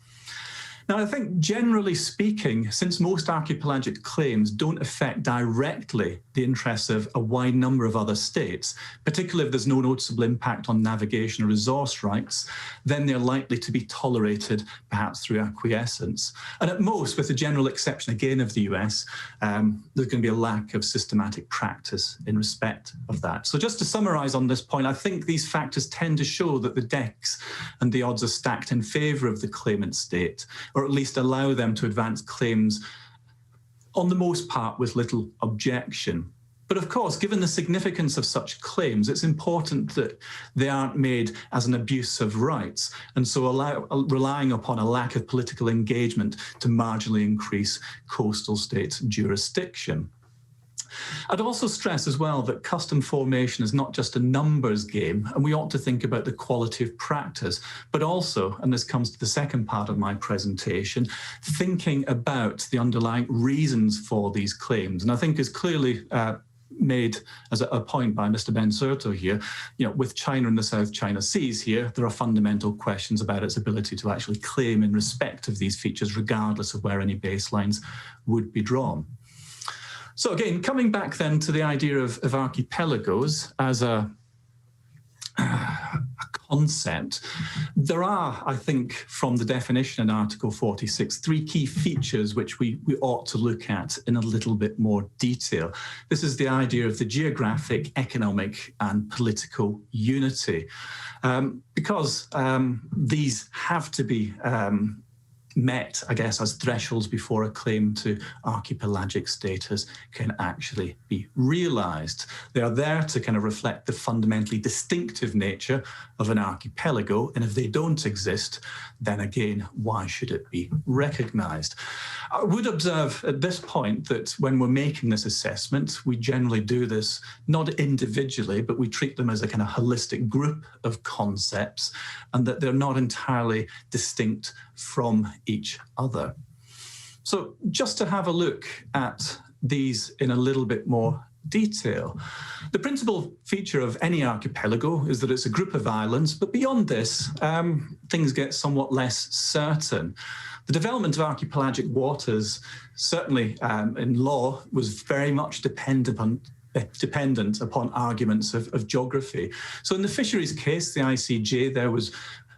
Now, I think generally speaking, since most archipelagic claims don't affect directly the interests of a wide number of other states, particularly if there's no noticeable impact on navigation or resource rights, then they're likely to be tolerated, perhaps through acquiescence. And at most, with the general exception again of the US, there's going to be a lack of systematic practice in respect of that. So just to summarize on this point, I think these factors tend to show that the decks and the odds are stacked in favor of the claimant state, or at least allow them to advance claims on the most part with little objection. But of course, given the significance of such claims, it's important that they aren't made as an abuse of rights, and so relying upon a lack of political engagement to marginally increase coastal state jurisdiction. I'd also stress as well that custom formation is not just a numbers game, and we ought to think about the quality of practice, but also, and this comes to the second part of my presentation, thinking about the underlying reasons for these claims. And I think is clearly made as a point by Mr. Ben-Surto here, with China in the South China Seas here, there are fundamental questions about its ability to actually claim in respect of these features, regardless of where any baselines would be drawn. So again, coming back then to the idea of archipelagos as a concept, there are, I think, from the definition in Article 46, three key features which we ought to look at in a little bit more detail. This is the idea of the geographic, economic, and political unity, because these have to be met, I guess, as thresholds before a claim to archipelagic status can actually be realised. They are there to kind of reflect the fundamentally distinctive nature of an archipelago, and if they don't exist, then again, why should it be recognised? I would observe at this point that when we're making this assessment, we generally do this not individually, but we treat them as a kind of holistic group of concepts, and that they're not entirely distinct from each other. So just to have a look at these in a little bit more detail. The principal feature of any archipelago is that it's a group of islands, but beyond this, things get somewhat less certain. The development of archipelagic waters, certainly in law, was very much dependent upon arguments of geography. So in the fisheries case, the ICJ, there was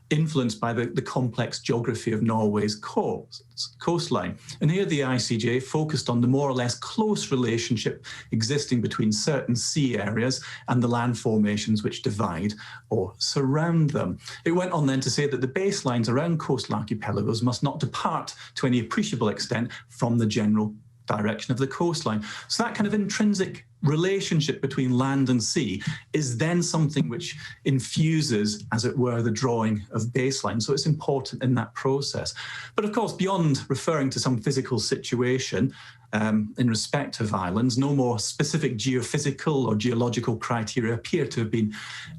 influenced by the complex geography of Norway's coastline. And here the ICJ focused on the more or less close relationship existing between certain sea areas and the land formations which divide or surround them. It went on then to say that the baselines around coastal archipelagos must not depart to any appreciable extent from the general direction of the coastline. So that kind of intrinsic relationship between land and sea is then something which infuses, as it were, the drawing of baseline. So it's important in that process. But of course, beyond referring to some physical situation in respect of islands, no more specific geophysical or geological criteria appear to have been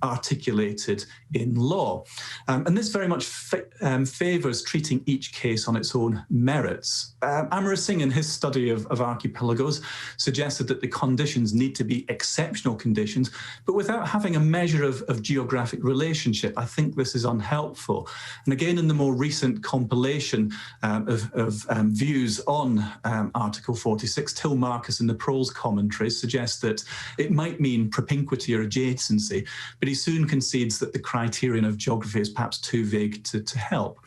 articulated in law. And this very much favours treating each case on its own merits. Amara Singh, in his study of archipelagos, suggested that the conditions need to be exceptional conditions, but without having a measure of geographic relationship, I think this is unhelpful. And again, in the more recent compilation of views on Article 46, Till Marcus in the Proles commentaries suggests that it might mean propinquity or adjacency, but he soon concedes that the criterion of geography is perhaps too vague to help.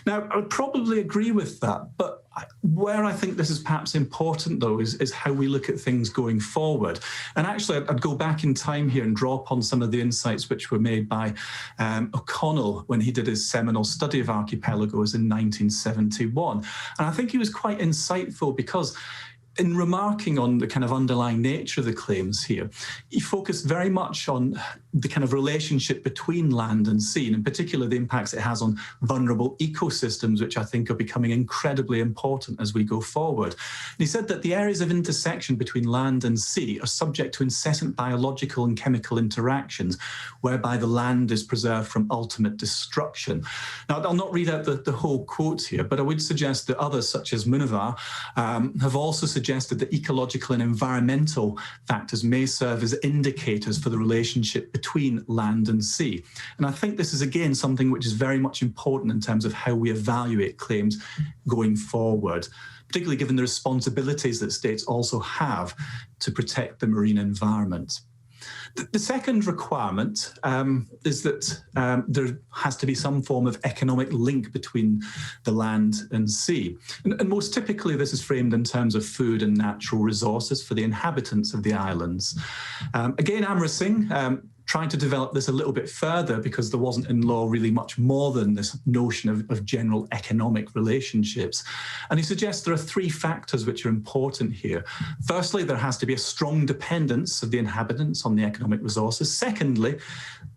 Now, I would probably agree with that, but where I think this is perhaps important, though, is how we look at things going forward. And actually, I'd go back in time here and draw upon some of the insights which were made by O'Connell when he did his seminal study of archipelagos in 1971. And I think he was quite insightful because in remarking on the kind of underlying nature of the claims here, he focused very much on the kind of relationship between land and sea, and in particular the impacts it has on vulnerable ecosystems, which I think are becoming incredibly important as we go forward. And he said that the areas of intersection between land and sea are subject to incessant biological and chemical interactions, whereby the land is preserved from ultimate destruction. Now, I'll not read out the whole quote here, but I would suggest that others, such as Munavar, have also suggested that ecological and environmental factors may serve as indicators for the relationship between land and sea. And I think this is, again, something which is very much important in terms of how we evaluate claims going forward, particularly given the responsibilities that states also have to protect the marine environment. The second requirement is that there has to be some form of economic link between the land and sea. And most typically, this is framed in terms of food and natural resources for the inhabitants of the islands. Again, Amara Singh trying to develop this a little bit further because there wasn't in law really much more than this notion of general economic relationships. And he suggests there are three factors which are important here. Firstly, there has to be a strong dependence of the inhabitants on the economic resources. Secondly,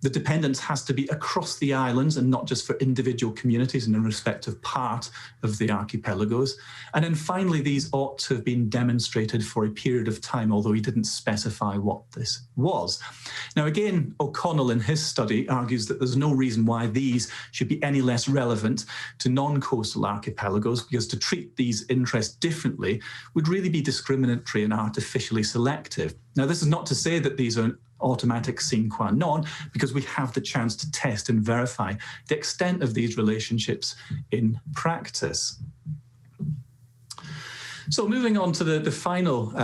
the dependence has to be across the islands and not just for individual communities and in respect of part of the archipelagos. And then finally, these ought to have been demonstrated for a period of time, although he didn't specify what this was. Now, again, O'Connell in his study argues that there's no reason why these should be any less relevant to non-coastal archipelagos, because to treat these interests differently would really be discriminatory and artificially selective. Now, this is not to say that these are automatic sine qua non, because we have the chance to test and verify the extent of these relationships in practice. So moving on to the final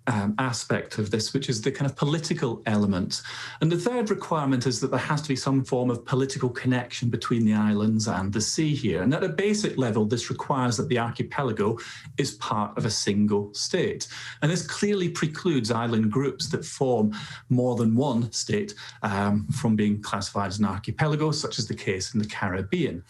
aspect of this, which is the kind of political element. And the third requirement is that there has to be some form of political connection between the islands and the sea here. And at a basic level, this requires that the archipelago is part of a single state. And this clearly precludes island groups that form more than one state from being classified as an archipelago, such as the case in the Caribbean.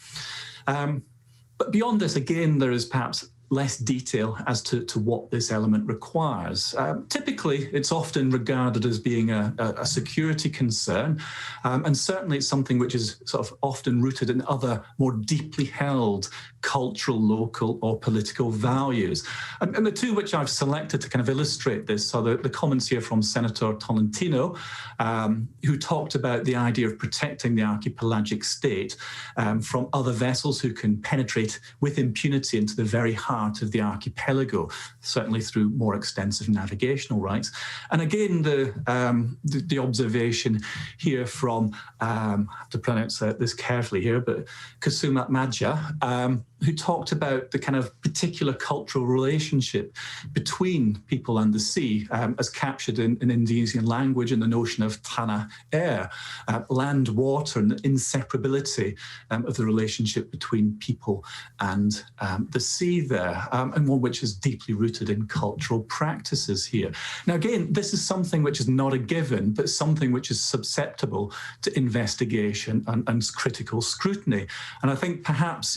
But beyond this, again, there is perhaps less detail as to what this element requires. Typically, it's often regarded as being a security concern, and certainly it's something which is sort of often rooted in other more deeply held cultural, local, or political values. And the two which I've selected to kind of illustrate this are the comments here from Senator Tolentino, who talked about the idea of protecting the archipelagic state from other vessels who can penetrate with impunity into the very heart of the archipelago, certainly through more extensive navigational rights. And again, the observation here from, I have to pronounce this carefully here, but Kusumat Madja, who talked about the kind of particular cultural relationship between people and the sea, as captured in Indonesian language, and the notion of tanah air, land, water, and the inseparability of the relationship between people and the sea there, and one which is deeply rooted in cultural practices here. Now, again, this is something which is not a given, but something which is susceptible to investigation and critical scrutiny. And I think perhaps,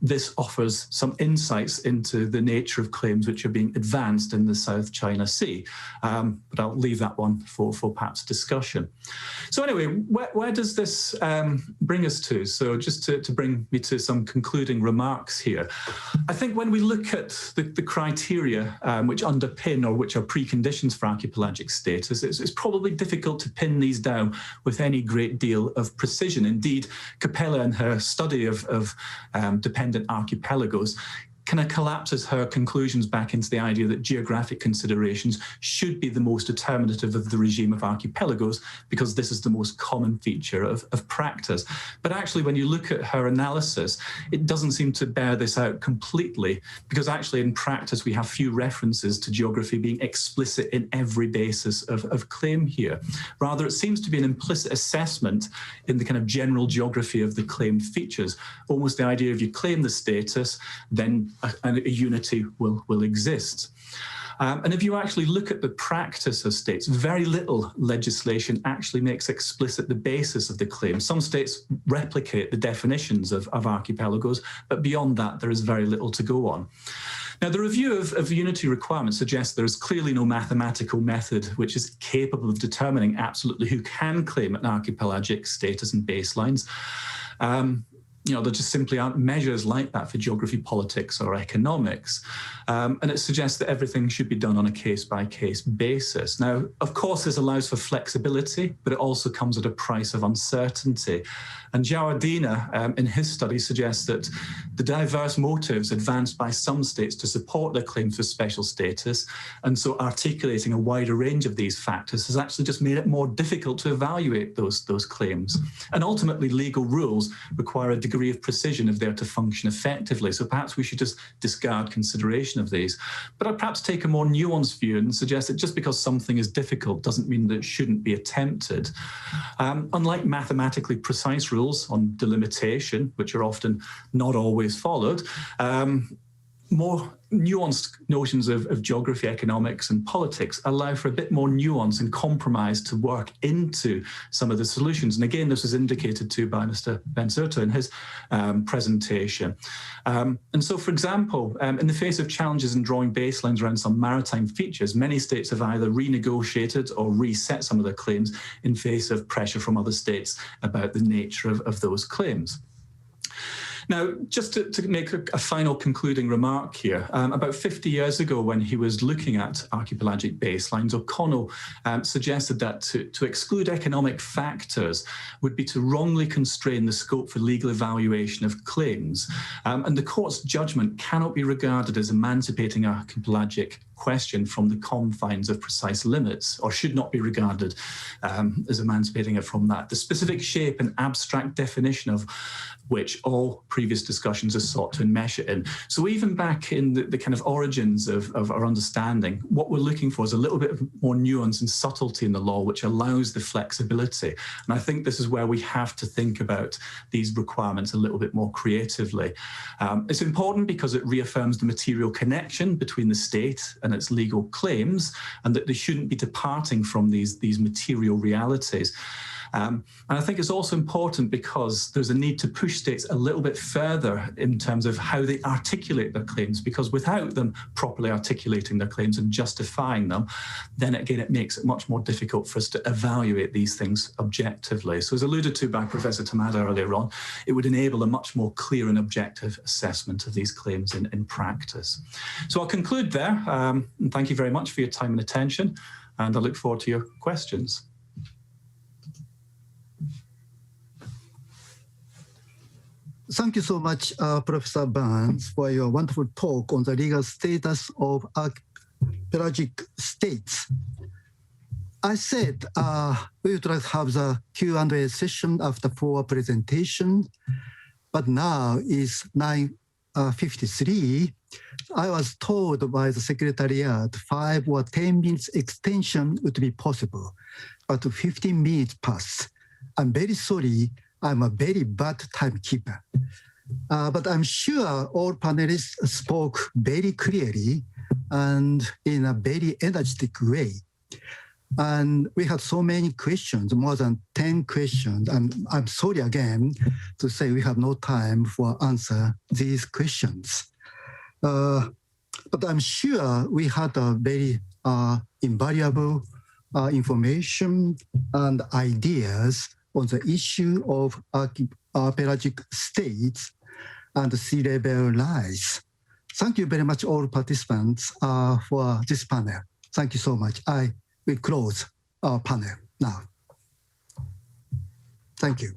this offers some insights into the nature of claims which are being advanced in the South China Sea. But I'll leave that one for perhaps discussion. So anyway, where does this bring us to? So just to bring me to some concluding remarks here. I think when we look at the criteria which underpin or which are preconditions for archipelagic status, it's probably difficult to pin these down with any great deal of precision. Indeed, Capella, in her study of dependent archipelagos, kind of collapses her conclusions back into the idea that geographic considerations should be the most determinative of the regime of archipelagos, because this is the most common feature of practice. But actually, when you look at her analysis, it doesn't seem to bear this out completely, because actually in practice we have few references to geography being explicit in every basis of claim here. Rather, it seems to be an implicit assessment in the kind of general geography of the claimed features, almost the idea of you claim the status, then a unity will exist. And if you actually look at the practice of states, very little legislation actually makes explicit the basis of the claim. Some states replicate the definitions of archipelagos, but beyond that, there is very little to go on. Now, the review of unity requirements suggests there is clearly no mathematical method which is capable of determining absolutely who can claim an archipelagic status and baselines. There just simply aren't measures like that for geography, politics, or economics. And it suggests that everything should be done on a case-by-case basis. Now, of course, this allows for flexibility, but it also comes at a price of uncertainty. And Jawardina, in his study, suggests that the diverse motives advanced by some states to support their claims for special status, and so articulating a wider range of these factors, has actually just made it more difficult to evaluate those claims. And ultimately, legal rules require a degree of precision if they're to function effectively. So perhaps we should just discard consideration of these. But I'd perhaps take a more nuanced view and suggest that just because something is difficult doesn't mean that it shouldn't be attempted. Unlike mathematically precise rules on delimitation, which are often not always followed, more nuanced notions of geography, economics, and politics allow for a bit more nuance and compromise to work into some of the solutions. And again, this was indicated too by Mr. Bensurto in his presentation. And so, for example, in the face of challenges in drawing baselines around some maritime features, many states have either renegotiated or reset some of their claims in face of pressure from other states about the nature of those claims. Now, just to make a final concluding remark here, about 50 years ago when he was looking at archipelagic baselines, O'Connell suggested that to exclude economic factors would be to wrongly constrain the scope for legal evaluation of claims. And the court's judgment cannot be regarded as emancipating archipelagic question from the confines of precise limits, or should not be regarded as emancipating it from that. The specific shape and abstract definition of which all previous discussions have sought to enmesh it in. So even back in the kind of origins of our understanding, what we're looking for is a little bit more nuance and subtlety in the law, which allows the flexibility. And I think this is where we have to think about these requirements a little bit more creatively. It's important because it reaffirms the material connection between the state and its legal claims, and that they shouldn't be departing from these material realities. And I think it's also important because there's a need to push states a little bit further in terms of how they articulate their claims, because without them properly articulating their claims and justifying them, then again, it makes it much more difficult for us to evaluate these things objectively. So as alluded to by Professor Tamada earlier on, it would enable a much more clear and objective assessment of these claims in practice. So I'll conclude there, and thank you very much for your time and attention, and I look forward to your questions. Thank you so much, Professor Burns, for your wonderful talk on the legal status of archipelagic states. I said we would like to have the Q&A session after 4 presentations, but now it's 9:53. I was told by the Secretariat 5 or 10 minutes extension would be possible, but 15 minutes passed. I'm very sorry. I'm a very bad timekeeper. But I'm sure all panelists spoke very clearly and in a very energetic way. And we had so many questions, more than 10 questions. And I'm sorry again to say we have no time for answer these questions. But I'm sure we had a very invaluable information and ideas on the issue of archipelagic states and sea level rise. Thank you very much, all participants, for this panel. Thank you so much. I will close our panel now. Thank you.